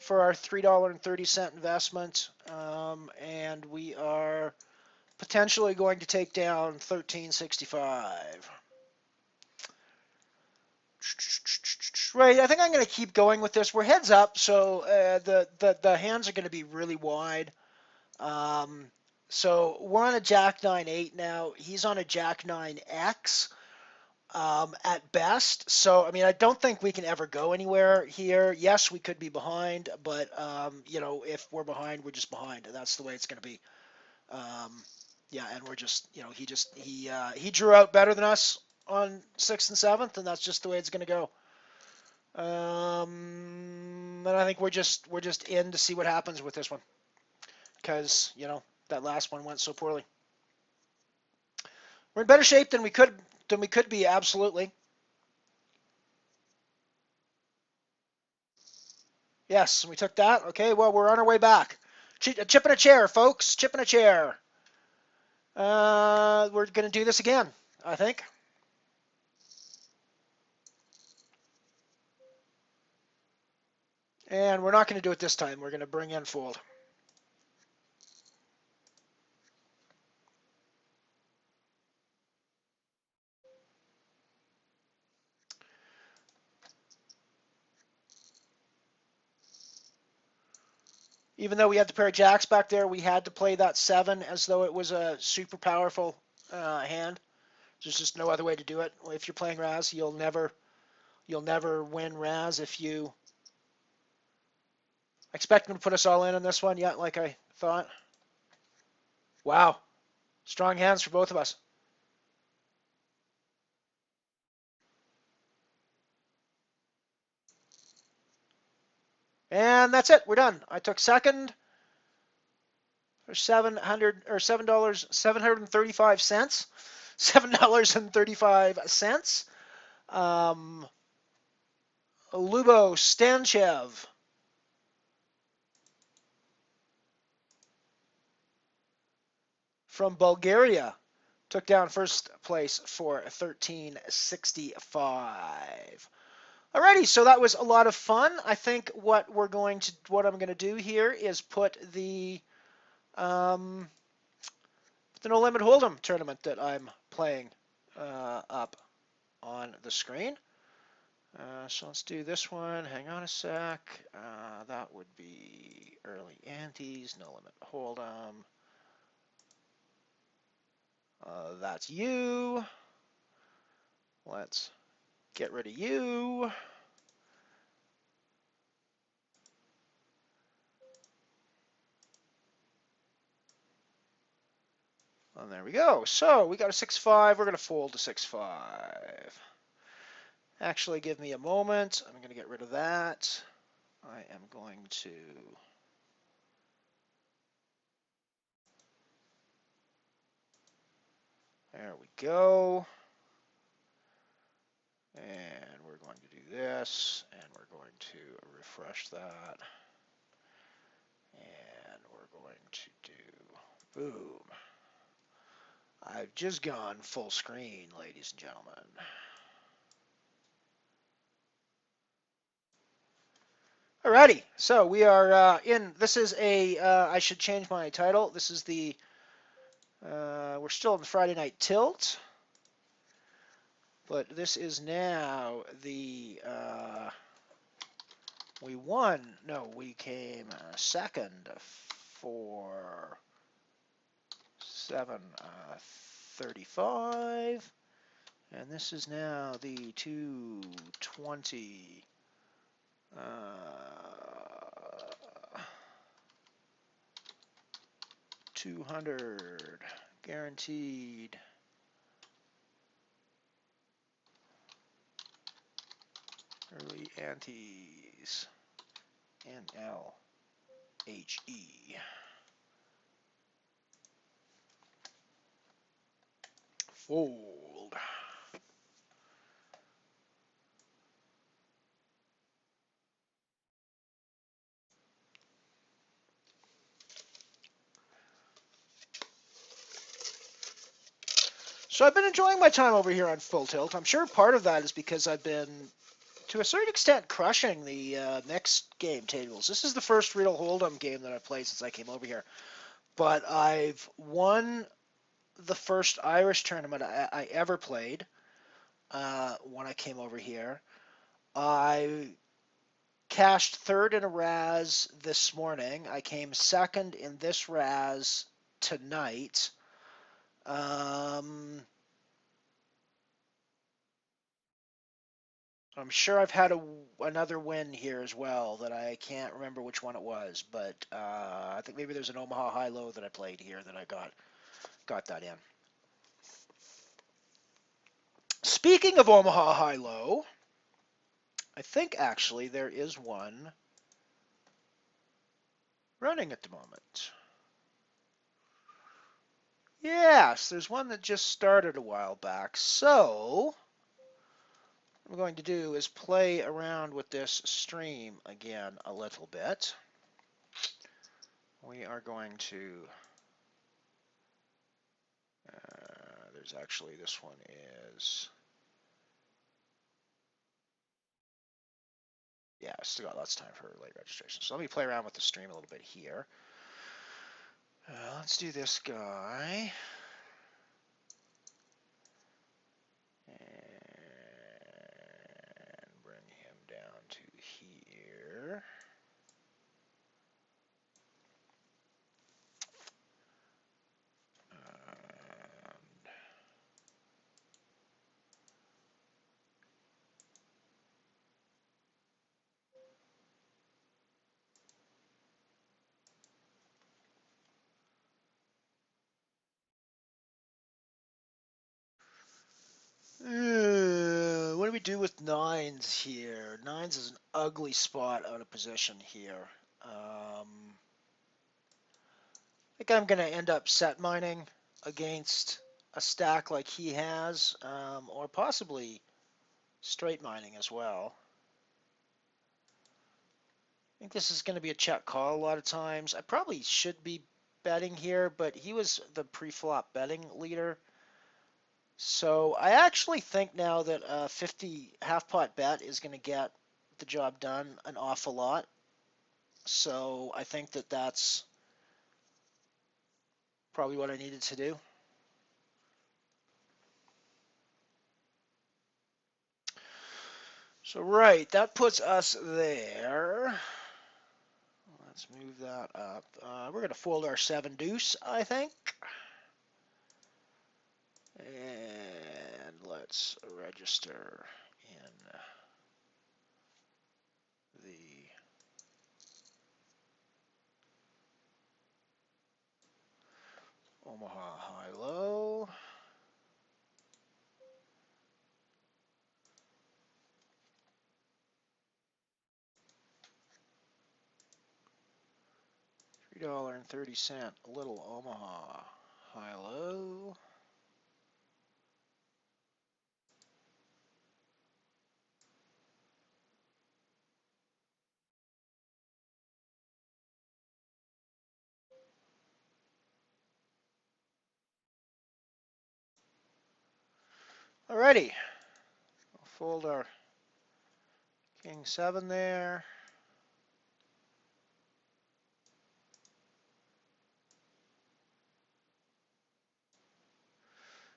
A: for our $3.30 investment, and we are potentially going to take down $1365. Right, I think I'm going to keep going with this. We're heads up, so the hands are going to be really wide. So we're on a Jack 9-8 now. He's on a Jack 9X at best. So, I mean, I don't think we can ever go anywhere here. Yes, we could be behind, but, you know, if we're behind, we're just behind. And that's the way it's going to be. Um, yeah, and we're just, you know, he drew out better than us on 6th and 7th, and that's just the way it's going to go. And I think we're just in to see what happens with this one, because you know that last one went so poorly. We're in better shape than we could be, absolutely. Yes, we took that. Okay, well we're on our way back. Chip in a chair, folks. Chip in a chair. We're gonna do this again, I think. And we're not gonna do it this time. We're gonna bring in fold. Even though we had the pair of jacks back there, we had to play that 7 as though it was a super powerful hand. There's just no other way to do it. If you're playing Razz, you'll never win Razz if you expect him to put us all in on this one. Yeah, like I thought. Wow, strong hands for both of us. And that's it. We're done. I took second for $7.35. $7.35. Lubo Stanchev from Bulgaria took down first place for 1365. Alrighty, so that was a lot of fun. I think what I'm going to do here is put the No Limit Hold'em tournament that I'm playing up on the screen. So let's do this one. Hang on a sec. That would be early antes, No Limit Hold'em. That's you. Let's get rid of you. And there we go. So we got a 6-5. We're going to fold to 6-5. Actually, give me a moment. I'm going to get rid of that. I am going to there we go. And we're going to do this, and we're going to refresh that. And we're going to do boom. I've just gone full screen, ladies and gentlemen. Alrighty, so we are in. This is I should change my title. This is the. We're still in the Friday Night Tilt, but this is now the. We won. No, we came second for 735, and this is now the 220. 200 guaranteed. Early antes. NLHE. Fold. So I've been enjoying my time over here on Full Tilt. I'm sure part of that is because I've been, to a certain extent, crushing the mixed game tables. This is the first real Hold'em game that I've played since I came over here. But I've won the first Irish tournament I ever played when I came over here. I cashed third in a Razz this morning. I came second in this Razz tonight. I'm sure I've had another win here as well that I can't remember which one it was, but I think maybe there's an Omaha high-low that I played here that I got that in. Speaking of Omaha high-low, I think actually there is one running at the moment. Yes, there's one that just started a while back. So what I'm going to do is play around with this stream again a little bit. We are going to, there's actually, this one is, yeah, I still got lots of time for late registration. So let me play around with the stream a little bit here. Let's do this guy. And bring him down to here. What do we do with nines here? Nines is an ugly spot out of position here. I think I'm going to end up set mining against a stack like he has, or possibly straight mining as well. I think this is going to be a check call a lot of times. I probably should be betting here, but he was the pre-flop betting leader. So I actually think now that a 50 half-pot bet is going to get the job done an awful lot. So I think that that's probably what I needed to do. So right, that puts us there. Let's move that up. We're going to fold our 7 deuce, I think. And let's register in the Omaha high-low. $3.30, a little Omaha high-low. Alrighty, we'll fold our King 7 there.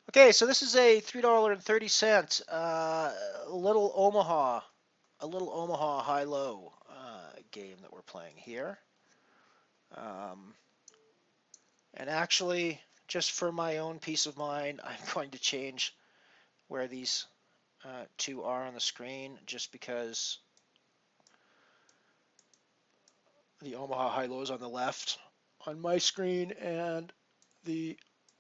A: Okay, so this is a $3.30 little Omaha high-low game that we're playing here. And actually, just for my own peace of mind, I'm going to change where these two are on the screen, just because the Omaha high-low is on the left on my screen, and the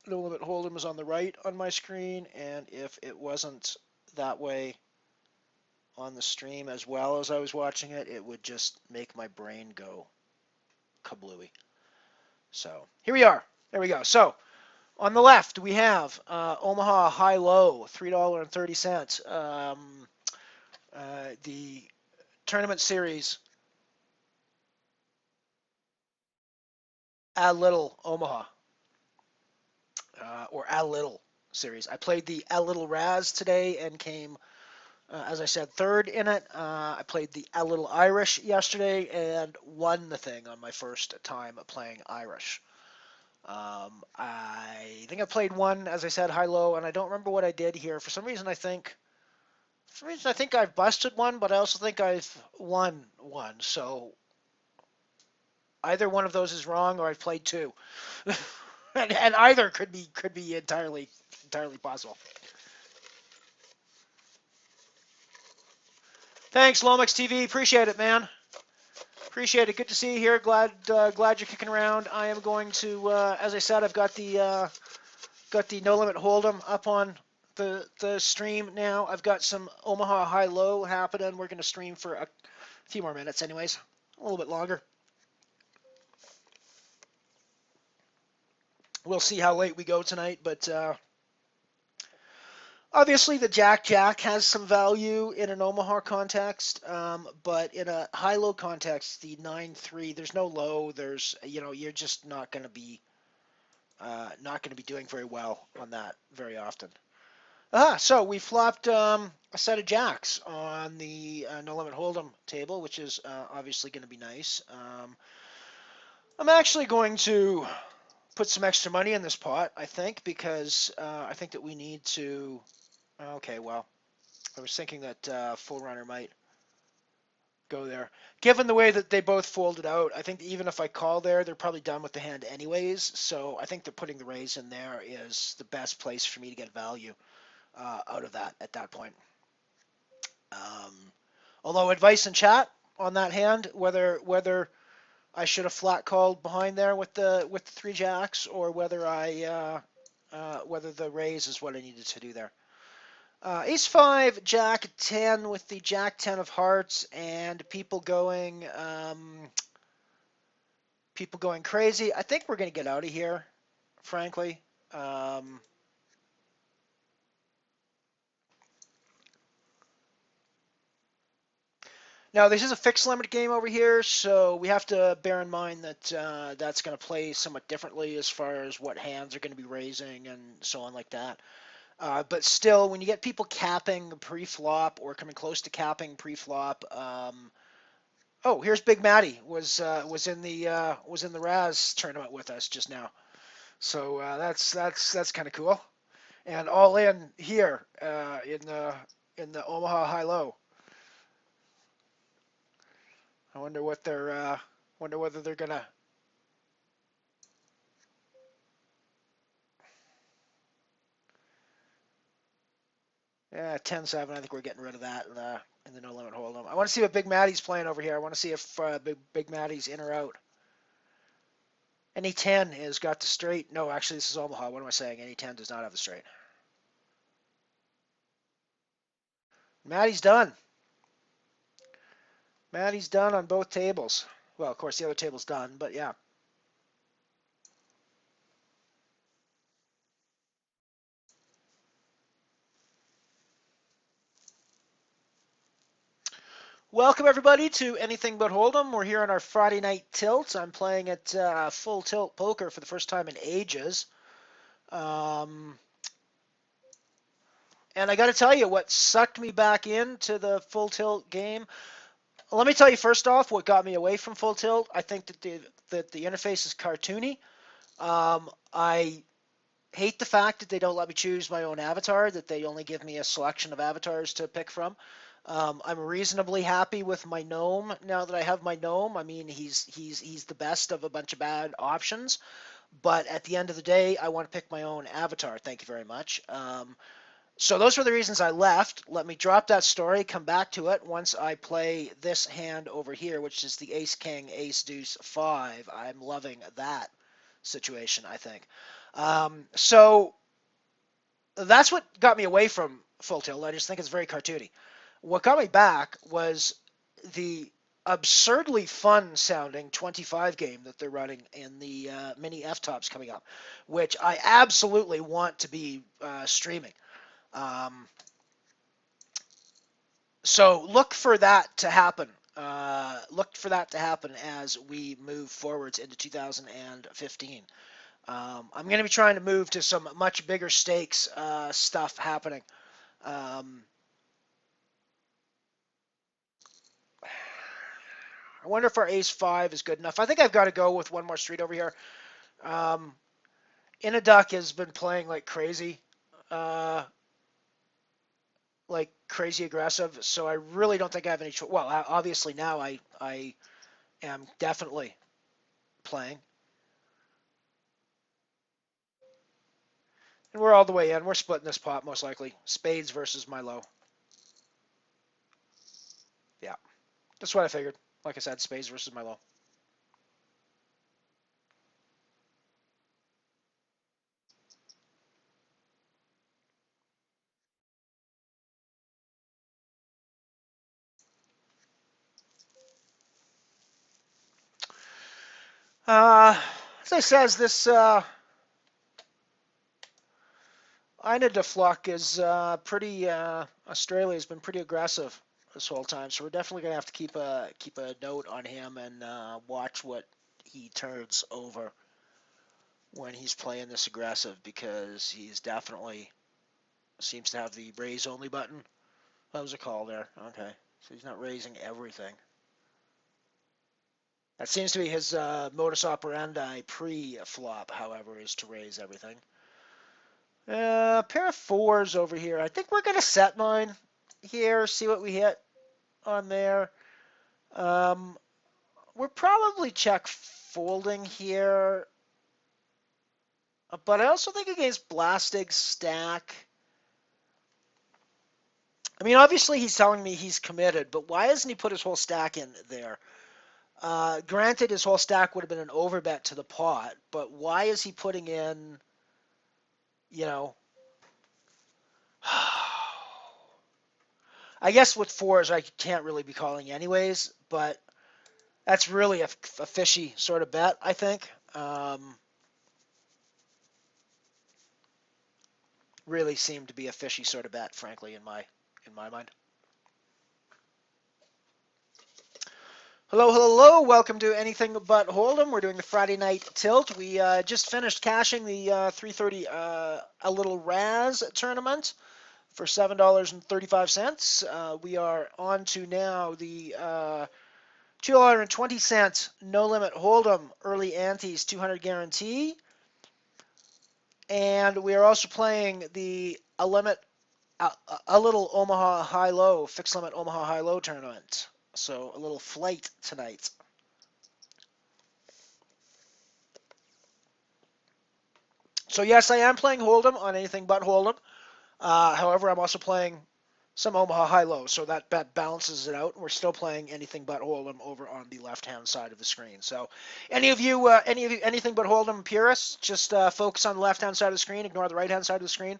A: No Limit HoldEm is on the right on my screen, and if it wasn't that way on the stream as well as I was watching it, it would just make my brain go kablooey. So here we are. There we go. So on the left we have Omaha high-low, $3.30. The tournament series A Little Omaha, or A Little series. I played the A Little Razz today and came, as I said, third in it. I played the A Little Irish yesterday and won the thing on my first time playing Irish. I think I played one, as I said, high-low, and I don't remember what I did here. For some reason, I think I've busted one, but I also think I've won one. So either one of those is wrong, or I've played two. and either could be entirely possible. Thanks, Lomax TV. Appreciate it, man. Appreciate it. Good to see you here. Glad you're kicking around. I am going to, as I said, I've got the No Limit Hold'em up on the stream now. I've got some Omaha High Low happening. We're going to stream for a few more minutes, anyways, a little bit longer. We'll see how late we go tonight, but obviously the Jack has some value in an Omaha context, but in a high-low context, the 9-3, there's no low. You're just not going to be doing very well on that very often. So we flopped a set of jacks on the No Limit Hold'em table, which is obviously going to be nice. I'm actually going to put some extra money in this pot, I think, because I think that we need to. Okay, well, I was thinking that Full Runner might go there. Given the way that they both folded out, I think that even if I call there, they're probably done with the hand anyways. So I think that putting the raise in there is the best place for me to get value out of that at that point. Although advice in chat on that hand, whether I should have flat called behind there with the three jacks, or whether whether the raise is what I needed to do there. Ace 5, Jack 10 with the Jack 10 of hearts, and people going crazy. I think we're going to get out of here, frankly. Now, this is a fixed limit game over here, so we have to bear in mind that that's going to play somewhat differently as far as what hands are going to be raising and so on like that. But still, when you get people capping pre-flop or coming close to capping pre-flop, oh, here's Big Matty was in the Razz tournament with us just now, so that's kind of cool, and all in here in the Omaha High Low. I wonder what they're whether they're gonna. Yeah, 10-7. I think we're getting rid of that in the No Limit Hold'em. I want to see what Big Matty's playing over here. I want to see if Big Matty's in or out. Any 10 has got the straight. No, actually, this is Omaha. What am I saying? Any 10 does not have the straight. Matty's done. Matty's done on both tables. Well, of course, the other table's done, but yeah. Welcome, everybody, to Anything But Hold'em. We're here on our Friday night tilt. I'm playing at Full Tilt Poker for the first time in ages. And I got to tell you, what sucked me back into the Full Tilt game. Let me tell you first off what got me away from Full Tilt. I think that the interface is cartoony. I hate the fact that they don't let me choose my own avatar, that they only give me a selection of avatars to pick from. I'm reasonably happy with my gnome now that I have my gnome. I mean, he's the best of a bunch of bad options, but at the end of the day, I want to pick my own avatar. Thank you very much. So those were the reasons I left. Let me drop that story, come back to it once I play this hand over here, which is the Ace King, Ace Deuce 5. I'm loving that situation, I think. So that's what got me away from Full Tilt. I just think it's very cartoony. What got me back was the absurdly fun sounding 25 game that they're running in the mini F-Tops coming up, which I absolutely want to be streaming. So look for that to happen. Look for that to happen as we move forwards into 2015. I'm going to be trying to move to some much bigger stakes stuff happening. I wonder if our Ace 5 is good enough. I think I've got to go with one more street over here. Inaduck has been playing like crazy. Like crazy aggressive, so I really don't think I have any choice. Well, obviously now I am definitely playing. And we're all the way in. We're splitting this pot most likely. Spades versus my low. Yeah, that's what I figured. Like I said, spades versus my low. As I says, this Ina Defluck is pretty. Australia's been pretty aggressive this whole time, so we're definitely gonna have to keep a note on him and watch what he turns over when he's playing this aggressive because he's definitely seems to have the raise only button. That was a call there. Okay, so he's not raising everything. That seems to be his modus operandi pre-flop, however, is to raise everything. Pair of fours over here. I think we're going to set mine here, see what we hit on there. Um, we're probably check folding here, but I also think against Blastig's stack. I mean, obviously he's telling me he's committed, but why hasn't he put his whole stack in there? Granted, his whole stack would have been an overbet to the pot, but why is he putting in, you know, I guess with fours I can't really be calling anyways, but that's really a fishy sort of bet, I think. Really seemed to be a fishy sort of bet, frankly, in my mind. Hello, hello, hello. Welcome to Anything But Hold'em. We're doing the Friday night tilt. We just finished cashing the 330 a little Razz tournament for $7.35. We are on to now the $2.20 no limit Hold'em early antes 200 guarantee. And we are also playing the a little Omaha high low fixed limit Omaha high low tournament. So a little flight tonight. So yes, I am playing Hold'em on Anything But Hold'em. However, I'm also playing some Omaha high low, so that balances it out. We're still playing Anything But Hold'em over on the left-hand side of the screen. So any of you Anything But Hold'em purists, just focus on the left-hand side of the screen. Ignore the right-hand side of the screen.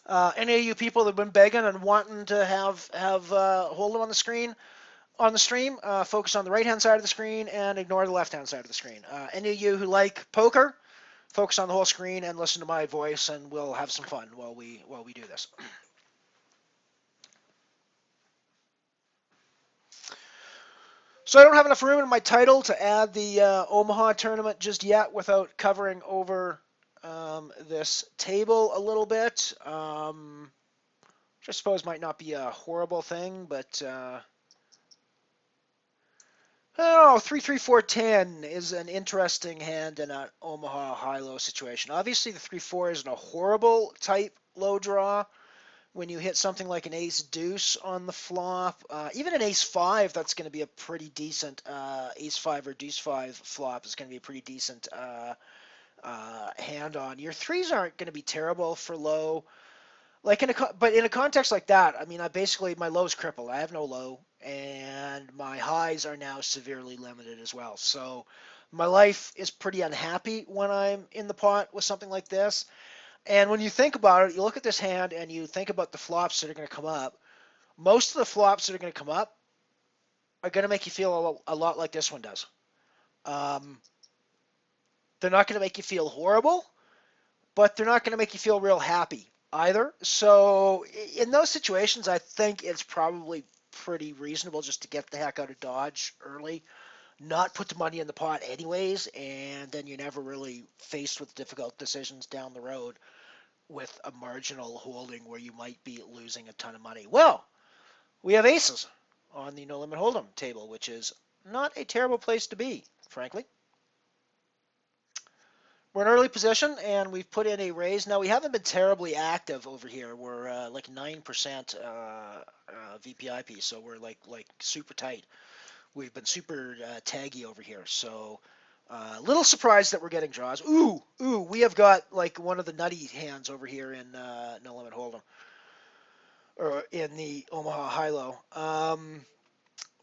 A: Any of you people that have been begging and wanting to have Hold'em on the screen, on the stream, focus on the right-hand side of the screen and ignore the left-hand side of the screen. Any of you who like poker, focus on the whole screen and listen to my voice, and we'll have some fun while we do this. So I don't have enough room in my title to add the Omaha tournament just yet without covering over this table a little bit, which I suppose might not be a horrible thing, but oh, 3-3-4-10 is an interesting hand in an Omaha high-low situation. Obviously, the 3-4 isn't a horrible type low draw. When you hit something like an ace deuce on the flop, even an ace five, that's going to be a pretty decent ace five or deuce five flop is going to be a pretty decent hand on. Your threes aren't going to be terrible for low. Like but in a context like that, I mean, my low's crippled. I have no low, and my highs are now severely limited as well. So my life is pretty unhappy when I'm in the pot with something like this. And when you think about it, you look at this hand and you think about the flops that are going to come up. Most of the flops that are going to come up are going to make you feel a lot like this one does. Um, they're not going to make you feel horrible, but they're not going to make you feel real happy either. So in those situations, I think it's probably pretty reasonable just to get the heck out of Dodge early, not put the money in the pot anyways, and then you're never really faced with difficult decisions down the road with a marginal holding where you might be losing a ton of money. Well, we have aces on the no limit hold'em table, which is not a terrible place to be, frankly. We're in early position, and we've put in a raise. Now, we haven't been terribly active over here. We're like 9% VPIP, so we're like super tight. We've been super taggy over here. So Little surprised that we're getting draws. Ooh, we have got like one of the nutty hands over here in No Limit Hold'em, or in the Omaha High-Low.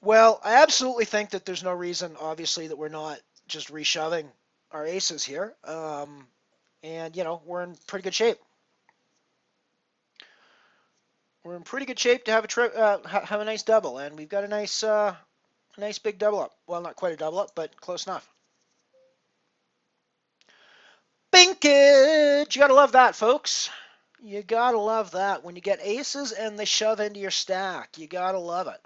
A: Well, I absolutely think that there's no reason, obviously, that we're not just reshoving our aces here. And, we're in pretty good shape. We're in pretty good shape to have have a nice double, and we've got a nice big double up. Well, not quite a double up, but close enough. Binkage! You gotta love that, folks. You gotta love that. When you get aces and they shove into your stack, you gotta love it.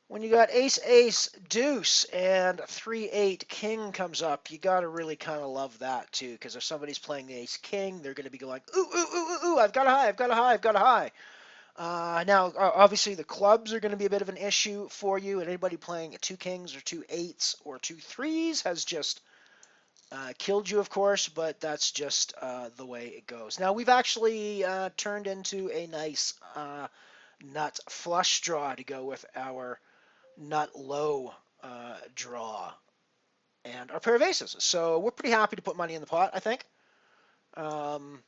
A: When you got ace, ace, deuce, and 3-8 king comes up, you got to really kind of love that too, because if somebody's playing the ace king, they're going to be going, ooh, ooh, ooh, ooh, ooh, I've got a high, I've got a high, I've got a high. Now, obviously, the clubs are going to be a bit of an issue for you, and anybody playing two kings or two eights or two threes has just killed you, of course, but that's just the way it goes. Now, we've actually turned into a nice nut flush draw to go with our nut low draw and our pair of aces. So we're pretty happy to put money in the pot, I think. I mean,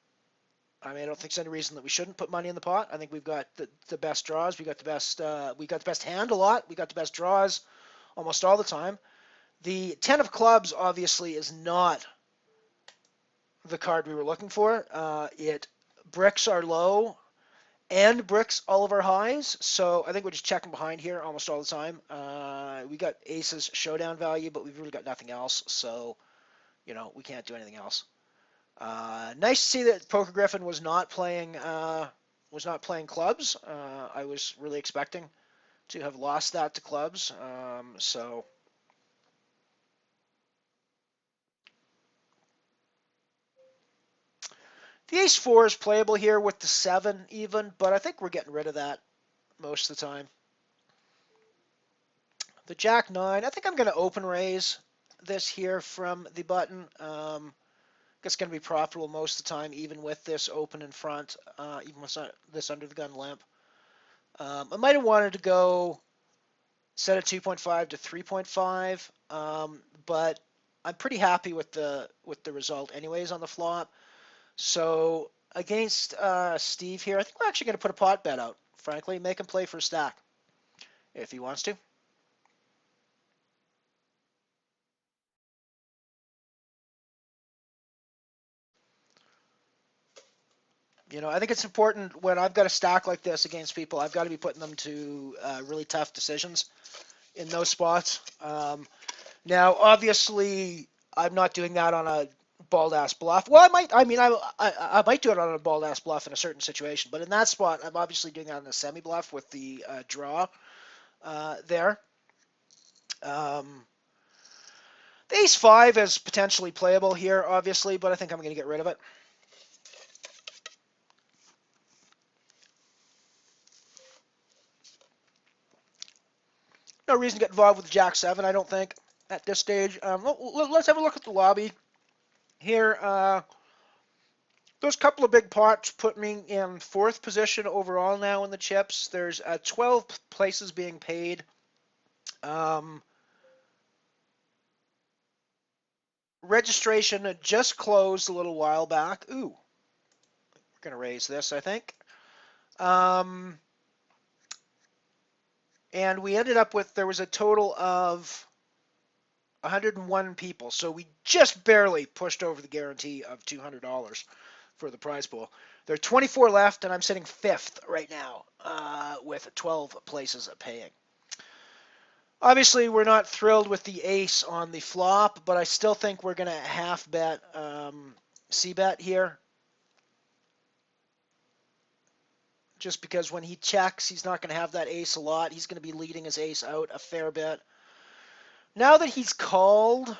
A: I don't think there's any reason that we shouldn't put money in the pot. I think we've got the best draws. We got the best hand a lot. We got the best draws almost all the time. The 10 of clubs obviously is not the card we were looking for. It bricks our low and bricks all of our highs. So I think we're just checking behind here almost all the time. We got aces showdown value, but we've really got nothing else. So, we can't do anything else. Nice to see that Poker Griffin was not playing clubs. I was really expecting to have lost that to clubs. So the ace four is playable here with the 7 even, but I think we're getting rid of that most of the time. The jack 9, I think I'm going to open raise this here from the button. It's going to be profitable most of the time, even with this open in front, even with this under the gun limp. I might have wanted to go set at 2.5 to 3.5, but I'm pretty happy with the result anyways on the flop. So against Steve here, I think we're actually going to put a pot bet out, frankly, make him play for a stack if he wants to. I think it's important when I've got a stack like this against people, I've got to be putting them to really tough decisions in those spots. Now, obviously, I'm not doing that on a bald ass bluff. Well, I might. I mean, I might do it on a bald ass bluff in a certain situation, but in that spot, I'm obviously doing that on a semi bluff with the draw there. The ace 5 is potentially playable here, obviously, but I think I'm going to get rid of it. No reason to get involved with Jack 7, I don't think, at this stage. Let's have a look at the lobby here. Those couple of big pots put me in 4th position overall now in the chips. There's 12 places being paid. Registration just closed a little while back. Ooh, we're going to raise this, I think. And we ended up with, there was a total of 101 people. So we just barely pushed over the guarantee of $200 for the prize pool. There are 24 left, and I'm sitting 5th right now with 12 places paying. Obviously, we're not thrilled with the ace on the flop, but I still think we're going to half bet C-bet here. Just because when he checks, he's not going to have that ace a lot. He's going to be leading his ace out a fair bit. Now that he's called, I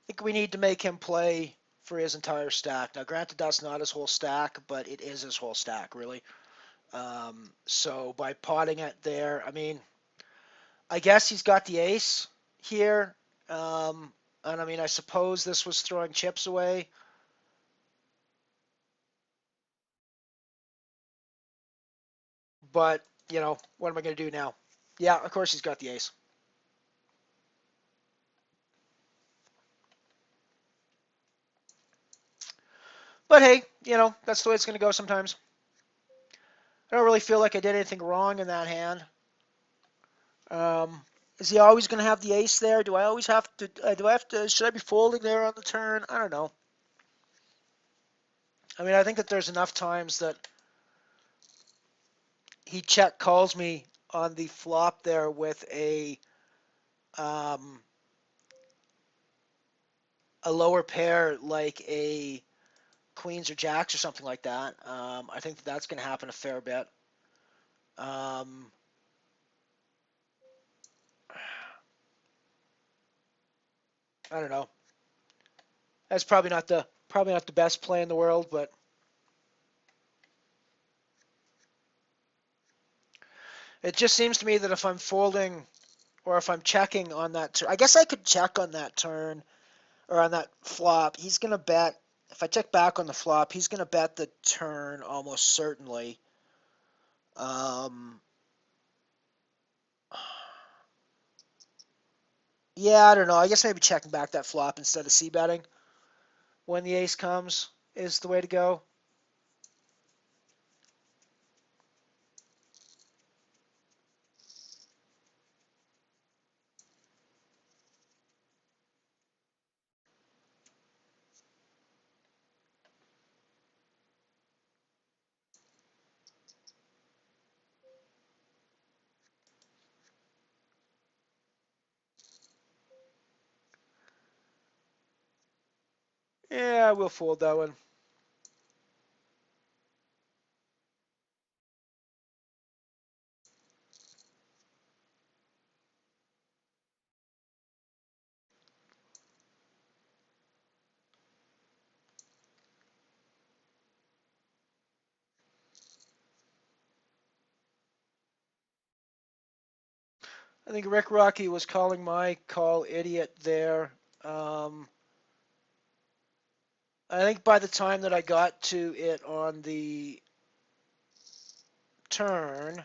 A: think we need to make him play for his entire stack. Now, granted, that's not his whole stack, but it is his whole stack, really. So by potting it there, I mean, I guess he's got the ace here. And I mean, I suppose this was throwing chips away. But, what am I going to do now? Yeah, of course he's got the ace. But hey, that's the way it's going to go sometimes. I don't really feel like I did anything wrong in that hand. Um, is he always going to have the ace there? Do I always have to? Should I be folding there on the turn? I don't know. I mean, I think that there's enough times that he check calls me on the flop there with um, a lower pair like a queens or jacks or something like that. I think that that's going to happen a fair bit. Um, I don't know. That's probably not the best play in the world, but it just seems to me that if I'm folding or if I'm checking on that turn, I guess I could check on that turn or on that flop. He's gonna bet. If I check back on the flop, he's gonna bet the turn almost certainly. Um, yeah, I don't know. I guess maybe checking back that flop instead of c betting when the ace comes is the way to go. Yeah, we'll fold that one. I think Rick Rocky was calling my call idiot there. Um, I think by the time that I got to it on the turn,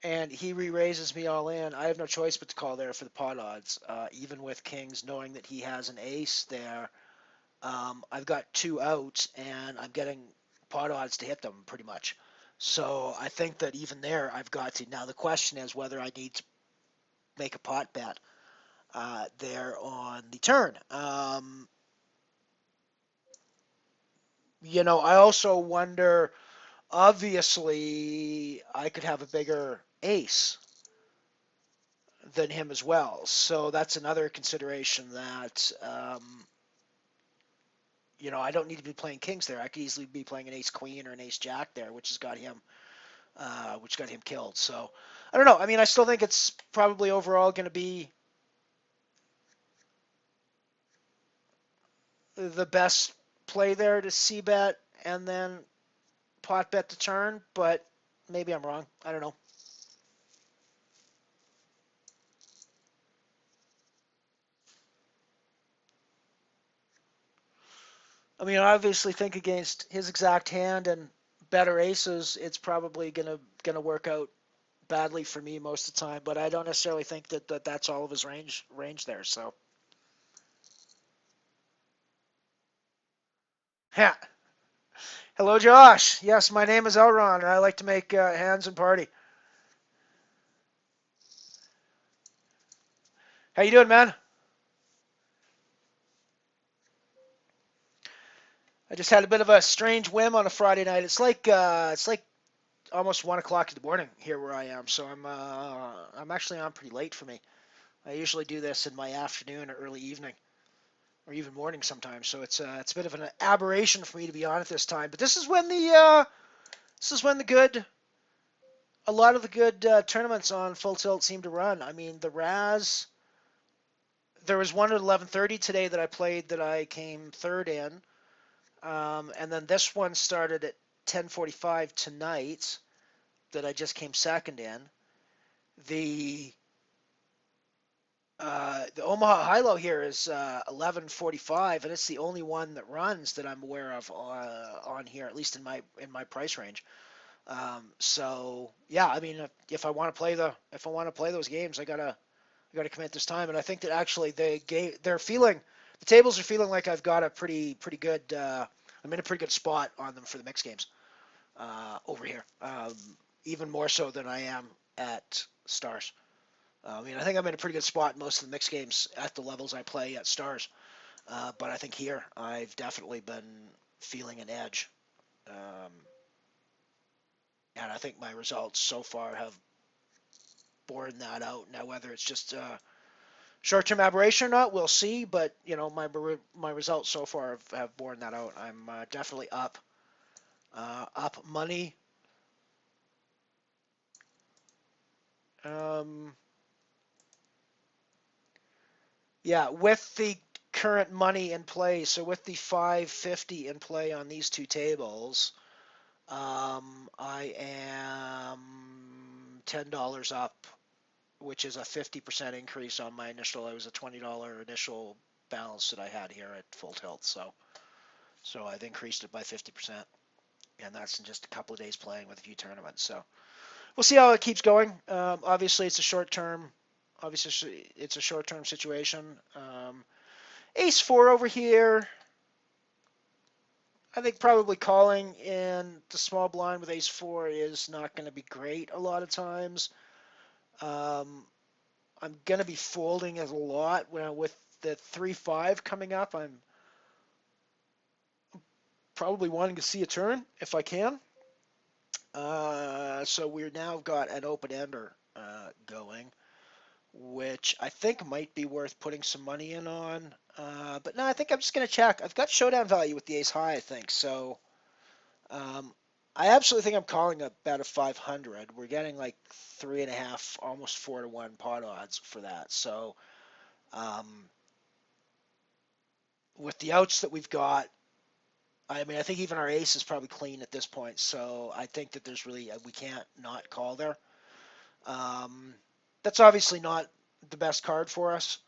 A: and he re-raises me all in, I have no choice but to call there for the pot odds. Even with kings, knowing that he has an ace there, I've got two outs, and I'm getting pot odds to hit them pretty much. So I think that even there, I've got to. Now the question is whether I need to make a pot bet there on the turn. I also wonder. Obviously, I could have a bigger ace than him as well. So that's another consideration that I don't need to be playing kings there. I could easily be playing an ace queen or an ace jack there, which got him killed. So I don't know. I mean, I still think it's probably overall going to be the best play there to c bet and then pot bet the turn, but maybe I'm wrong. I don't know. I mean, I obviously think against his exact hand and better aces, it's probably gonna work out badly for me most of the time. But I don't necessarily think that's all of his range there. So, yeah. Hello, Josh. Yes, my name is Elron, and I like to make hands and party. How you doing, man? I just had a bit of a strange whim on a Friday night. It's like almost 1 o'clock in the morning here where I am, so I'm actually on pretty late for me. I usually do this in my afternoon or early evening, or even morning sometimes. So it's a bit of an aberration for me to be on at this time. But this is when a lot of the good tournaments on Full Tilt seem to run. I mean, the Razz. There was one at 11:30 today that I played that I came third in, and then this one started at 10:45 tonight that I just came second in. The The Omaha high-low here is 11.45, and it's the only one that runs that I'm aware of on here, at least in my price range. So yeah, I mean, if I want to play those games, I gotta commit this time, and I think that actually the tables are feeling like I've got a pretty good. I'm in a pretty good spot on them for the mixed games over here, even more so than I am at Stars. I mean, I think I'm in a pretty good spot in most of the mixed games at the levels I play at Stars. But I think here I've definitely been feeling an edge. Um, and I think my results so far have borne that out. Now, whether it's just short-term aberration or not, we'll see. But you know, my results so far have borne that out. I'm definitely up money. Um, yeah, with the current money in play, so with the 550 in play on these two tables, I am $10 up, which is a 50% increase on my initial. It was a $20 initial balance that I had here at full tilt. So I've increased it by 50%, and that's in just a couple of days playing with a few tournaments. So we'll see how it keeps going. Obviously, it's a short term. Obviously, it's a short term situation. Ace four over here. I think probably calling in the small blind with ace four is not going to be great a lot of times. Um, I'm going to be folding it a lot with the 3-5 coming up. I'm probably wanting to see a turn if I can. So we're now got an open ender going, which I think might be worth putting some money in on. But no, I think I'm just going to check. I've got showdown value with the ace high, I think. So um, I absolutely think I'm calling a bet of 500. We're getting like 3.5, almost 4-1 pot odds for that. So um, with the outs that we've got, I mean, I think even our ace is probably clean at this point. So I think that there's really we can't not call there. Um, that's obviously not the best card for us.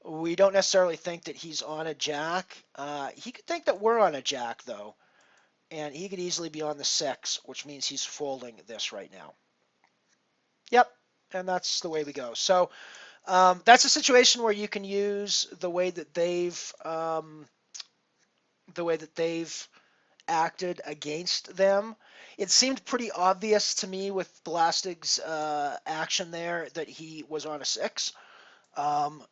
A: We don't necessarily think that he's on a jack. He could think that we're on a jack though, and he could easily be on the 6, which means he's folding this right now. Yep, and that's the way we go. So that's a situation where you can use the way that they've acted against them. It seemed pretty obvious to me with Blastig's action there that he was on a 6. Um,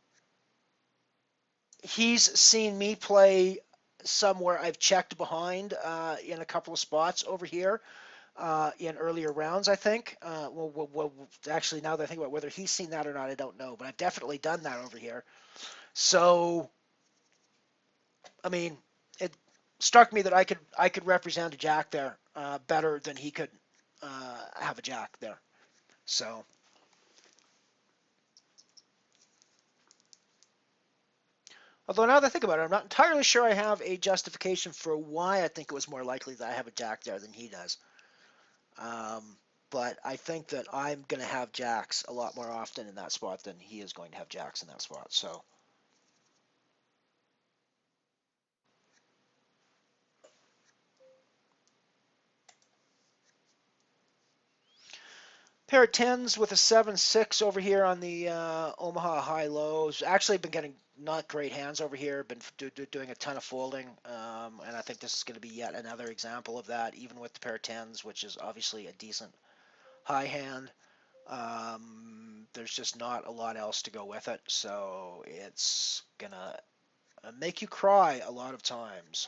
A: he's seen me play somewhere I've checked behind in a couple of spots over here in earlier rounds, I think. Actually, now that I think about whether he's seen that or not, I don't know. But I've definitely done that over here. So, I mean, it struck me that I could represent a jack there better than he could have a jack there. So, although now that I think about it, I'm not entirely sure I have a justification for why I think it was more likely that I have a jack there than he does. But I think that I'm going to have jacks a lot more often in that spot than he is going to have jacks in that spot. So, pair of tens with a 7-6 over here on the Omaha high lows. Actually, been getting not great hands over here. Been doing a ton of folding, and I think this is going to be yet another example of that. Even with the pair of tens, which is obviously a decent high hand, there's just not a lot else to go with it. So it's gonna make you cry a lot of times.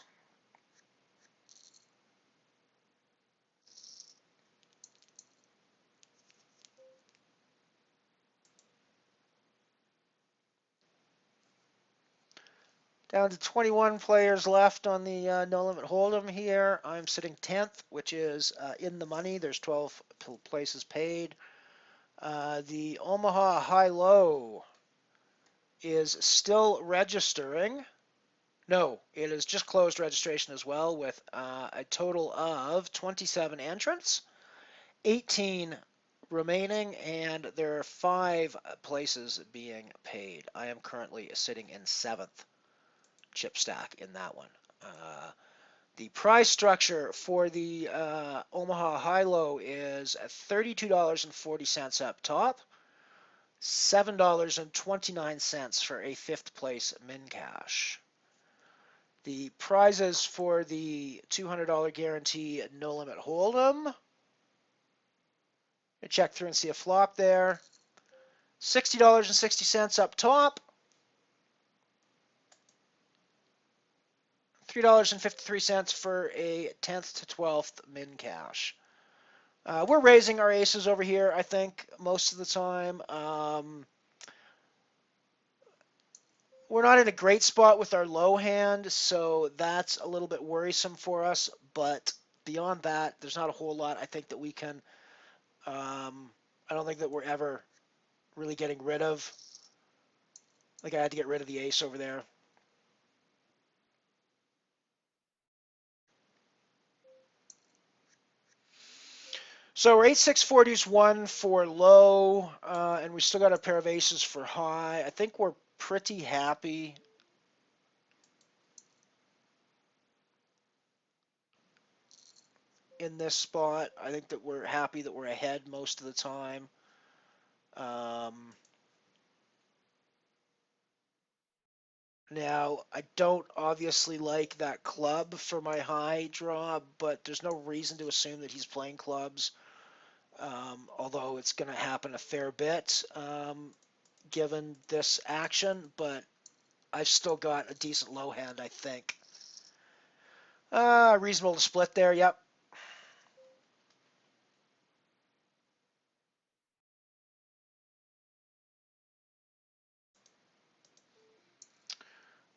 A: Down to 21 players left on the No Limit HoldEm here. I'm sitting 10th, which is in the money. There's 12 places paid. The Omaha High Low is still registering. No, it is just closed registration as well with a total of 27 entrants, 18 remaining, and there are 5 places being paid. I am currently sitting in 7th chip stack in that one. The price structure for the Omaha High-Low is at $32.40 up top, $7.29 for a 5th place min cash. The prizes for the $200 guarantee no limit hold'em. Check through and see a flop there. $60.60 up top. $3.53 for a 10th to 12th min cash. We're raising our aces over here, I think, most of the time. We're not in a great spot with our low hand, so that's a little bit worrisome for us. But beyond that, there's not a whole lot I think that we can. I don't think that we're ever really getting rid of. Like I had to get rid of the ace over there. So we're 8-6-40's 1 for low, and we still got a pair of aces for high. I think we're pretty happy in this spot. I think that we're happy that we're ahead most of the time. Now, I don't obviously like that club for my high draw, but there's no reason to assume that he's playing clubs, although it's going to happen a fair bit given this action, but I've still got a decent low hand, I think. Reasonable to split there, yep.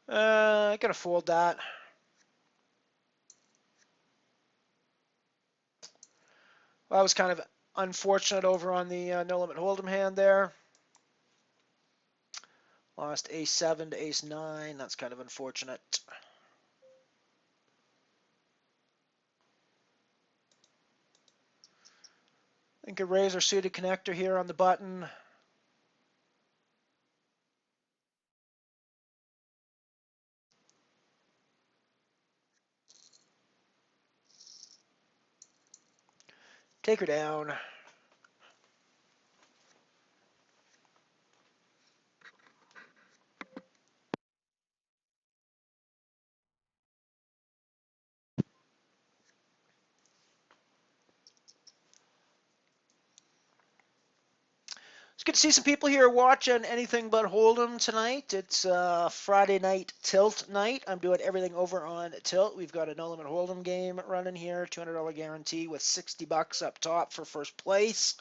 A: Gonna fold that. Well, that was kind of unfortunate over on the no limit hold'em hand there. Lost ace-7 to ace-9. That's kind of unfortunate. I think a raise our suited connector here on the button. Take her down. It's good to see some people here watching anything but Hold'em tonight. It's Friday night Tilt night. I'm doing everything over on Tilt. We've got a no limit Hold'em game running here, $200 guarantee with $60 up top for first place.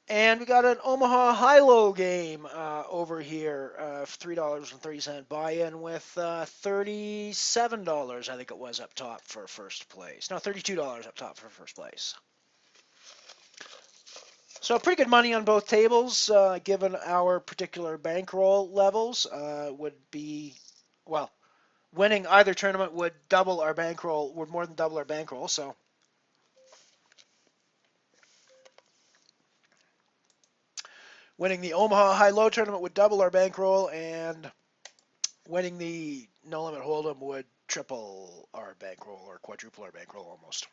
A: And we got an Omaha High-Low game over here, $3.30 buy-in with $37, I think it was, up top for first place. No, $32 up top for first place. So pretty good money on both tables, given our particular bankroll levels. Would be, well, winning either tournament would double our bankroll, would more than double our bankroll. So winning the Omaha High-Low tournament would double our bankroll, and winning the No Limit Hold'em would triple our bankroll or quadruple our bankroll almost.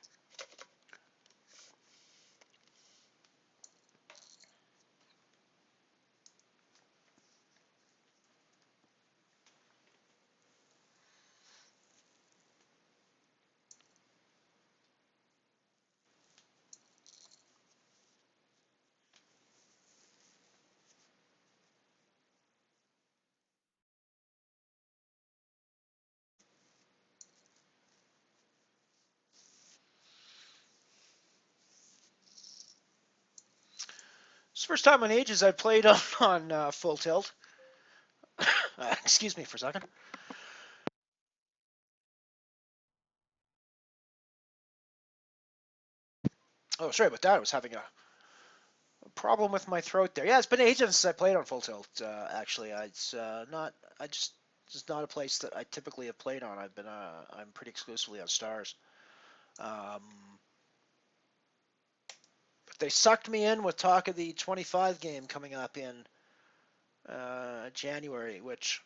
A: It's the first time in ages I've played on full tilt. Excuse me for a second. Oh, sorry about that. I was having a problem with my throat there. Yeah, it's been ages since I played on full tilt. Actually, it's not. It's not a place that I typically have played on. I'm pretty exclusively on stars. But they sucked me in with talk of the 25 game coming up in January, which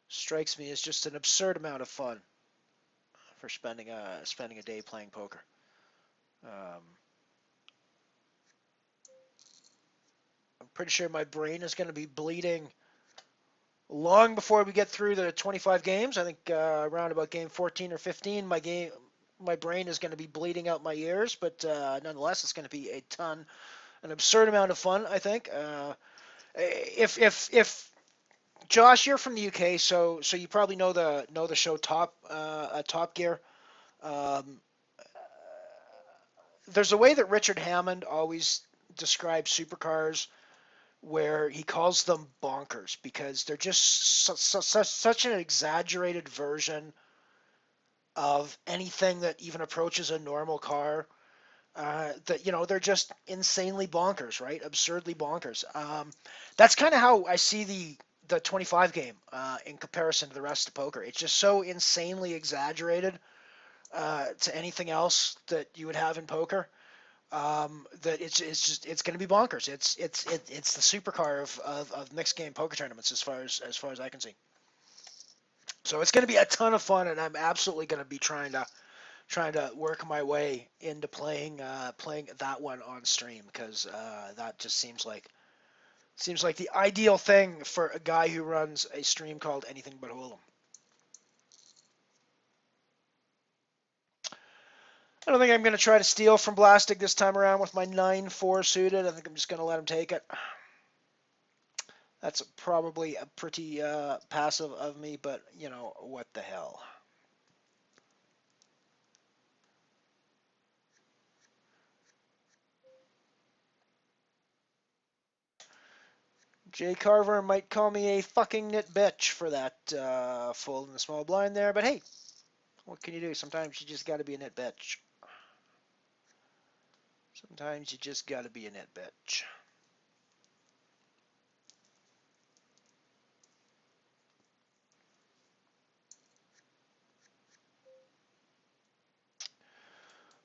A: strikes me as just an absurd amount of fun for spending a day playing poker. Um, I'm pretty sure my brain is going to be bleeding long before we get through the 25 games. I think around about game 14 or 15, my brain is going to be bleeding out my ears. But nonetheless, it's going to be an absurd amount of fun. I think. If Josh, you're from the UK, so you probably know the show Top Gear. Um, there's a way that Richard Hammond always describes supercars where he calls them bonkers because they're just such an exaggerated version of anything that even approaches a normal car. That they're just insanely bonkers, right? Absurdly bonkers. That's kind of how I see the 25 game in comparison to the rest of poker. It's just so insanely exaggerated to anything else that you would have in poker. That it's going to be bonkers. It's the supercar of mixed game poker tournaments as far as I can see. So it's going to be a ton of fun, and I'm absolutely going to be trying to work my way into playing that one on stream because that just seems like the ideal thing for a guy who runs a stream called Anything But HoldEm. I don't think I'm going to try to steal from Blastic this time around with my 9-4 suited. I think I'm just going to let him take it. That's probably a pretty passive of me, but what the hell. Jay Carver might call me a fucking nit bitch for that fold in the small blind there, but hey, what can you do? Sometimes you just got to be a nit bitch. Sometimes you just got to be a nit bitch.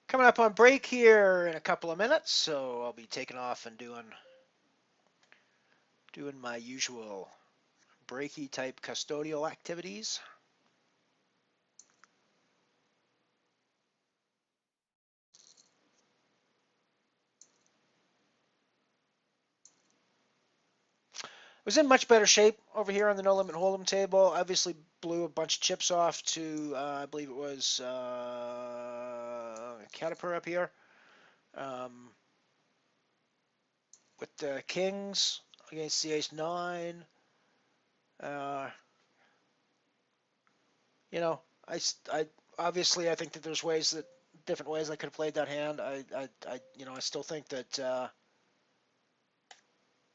A: Coming up on break here in a couple of minutes, so I'll be taking off and doing my usual breaky type custodial activities. Was in much better shape over here on the No Limit Hold'em table. Obviously blew a bunch of chips off to, I believe it was Caterpillar up here. With the Kings against the Ace-9. I obviously I think that there's different ways I could have played that hand. I still think that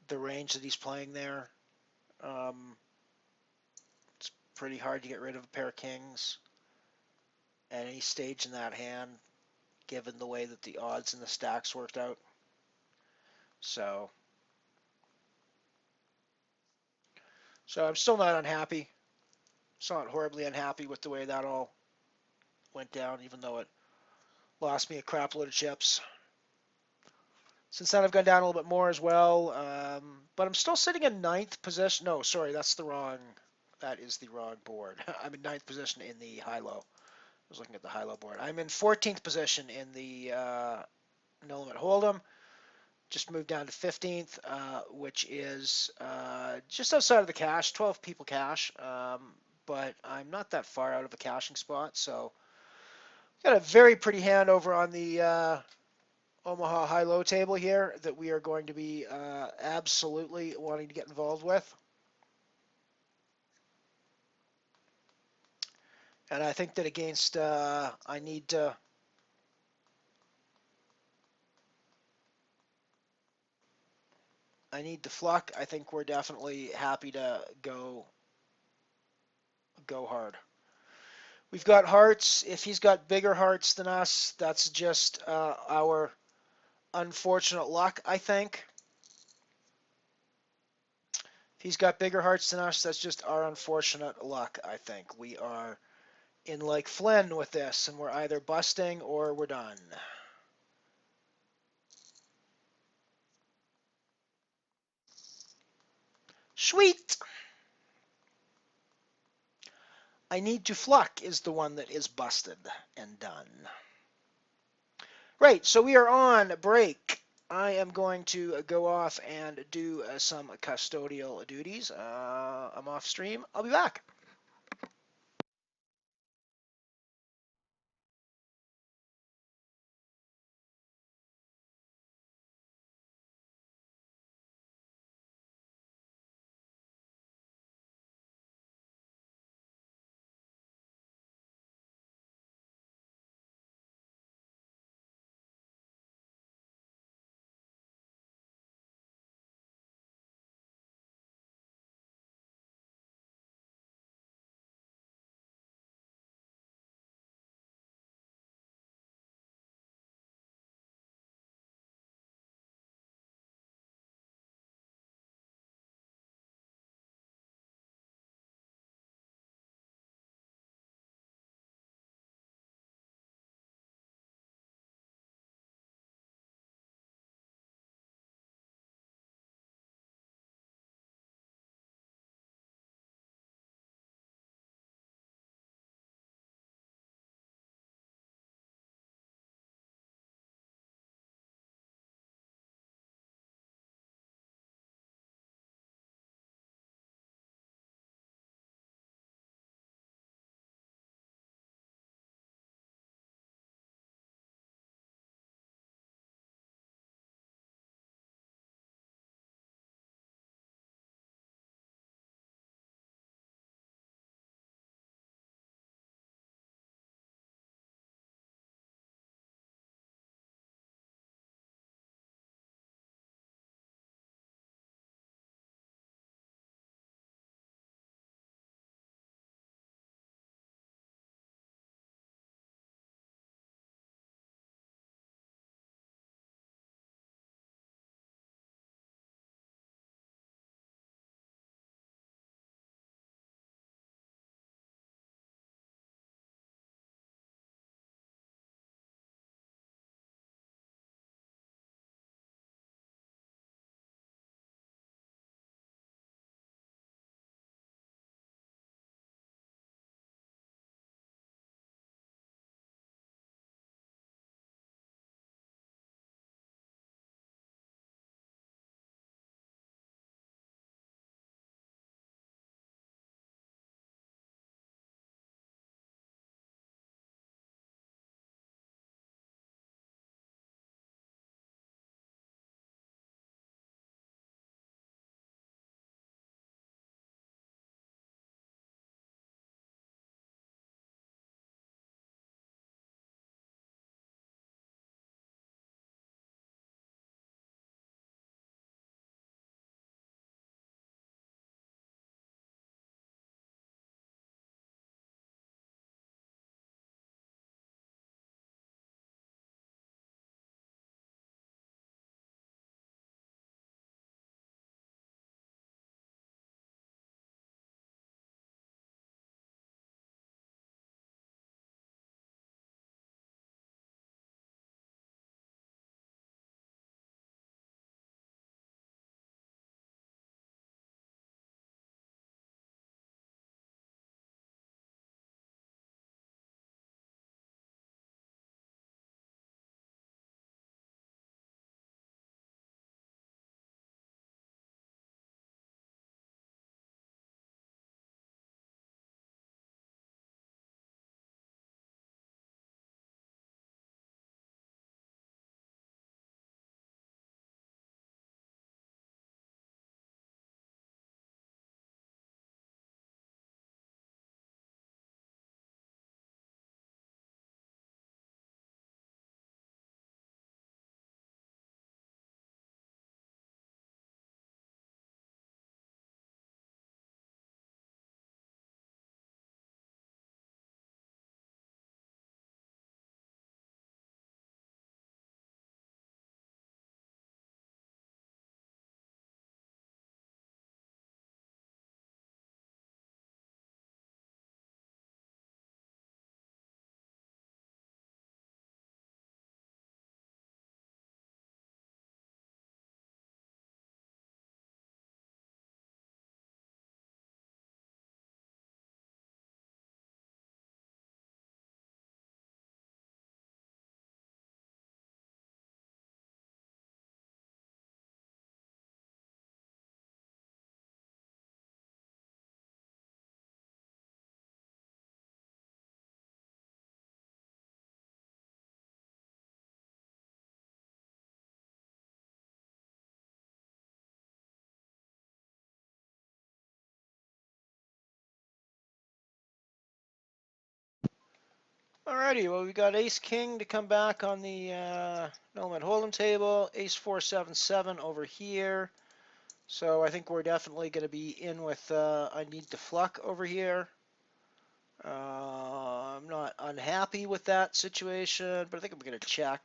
A: the range that he's playing there, it's pretty hard to get rid of a pair of kings at any stage in that hand, given the way that the odds and the stacks worked out. So I'm still not unhappy. Still not horribly unhappy with the way that all went down, even though it lost me a crap load of chips. Since then, I've gone down a little bit more as well, but I'm still sitting in 9th position. No, sorry, that is the wrong board. I'm in 9th position in the high-low. I was looking at the high-low board. I'm in 14th position in the No Limit Hold'em. Just moved down to 15th, which is just outside of the cash, 12 people cash, but I'm not that far out of a cashing spot, so got a very pretty hand over on the Omaha high-low table here that we are going to be absolutely wanting to get involved with. And I think that against, I need to fluck. I think we're definitely happy to go hard. We've got hearts. If he's got bigger hearts than us, that's just our unfortunate luck, I think. If he's got bigger hearts than us, that's just our unfortunate luck, I think. We are in like Flynn with this, and we're either busting or we're done. Sweet! I need to fluck is the one that is busted and done. Right, so we are on break. I am going to go off and do some custodial duties. I'm off stream. I'll be back. Alrighty, well we got Ace King to come back on the no limit hold'em table. Ace 4-7-7 over here. So I think we're definitely going to be in with I need to fluck over here. I'm not unhappy with that situation, but I think I'm going to check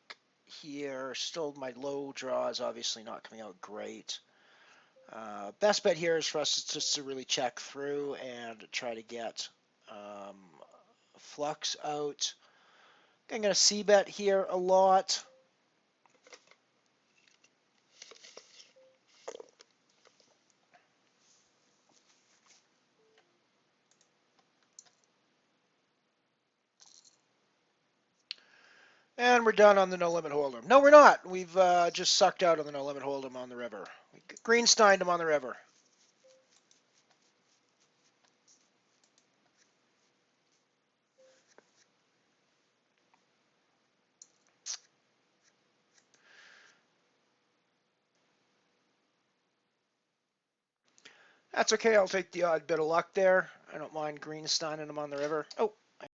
A: here. Still, my low draw is obviously not coming out great. Best bet here is for us just to really check through and try to get flux out. I'm going to c-bet here a lot. And we're done on the no limit hold'em. No, we're not. We've just sucked out on the no limit hold'em on the river. We greensteined him on the river. That's okay. I'll take the odd bit of luck there. I don't mind greensteining him on the river. Oh,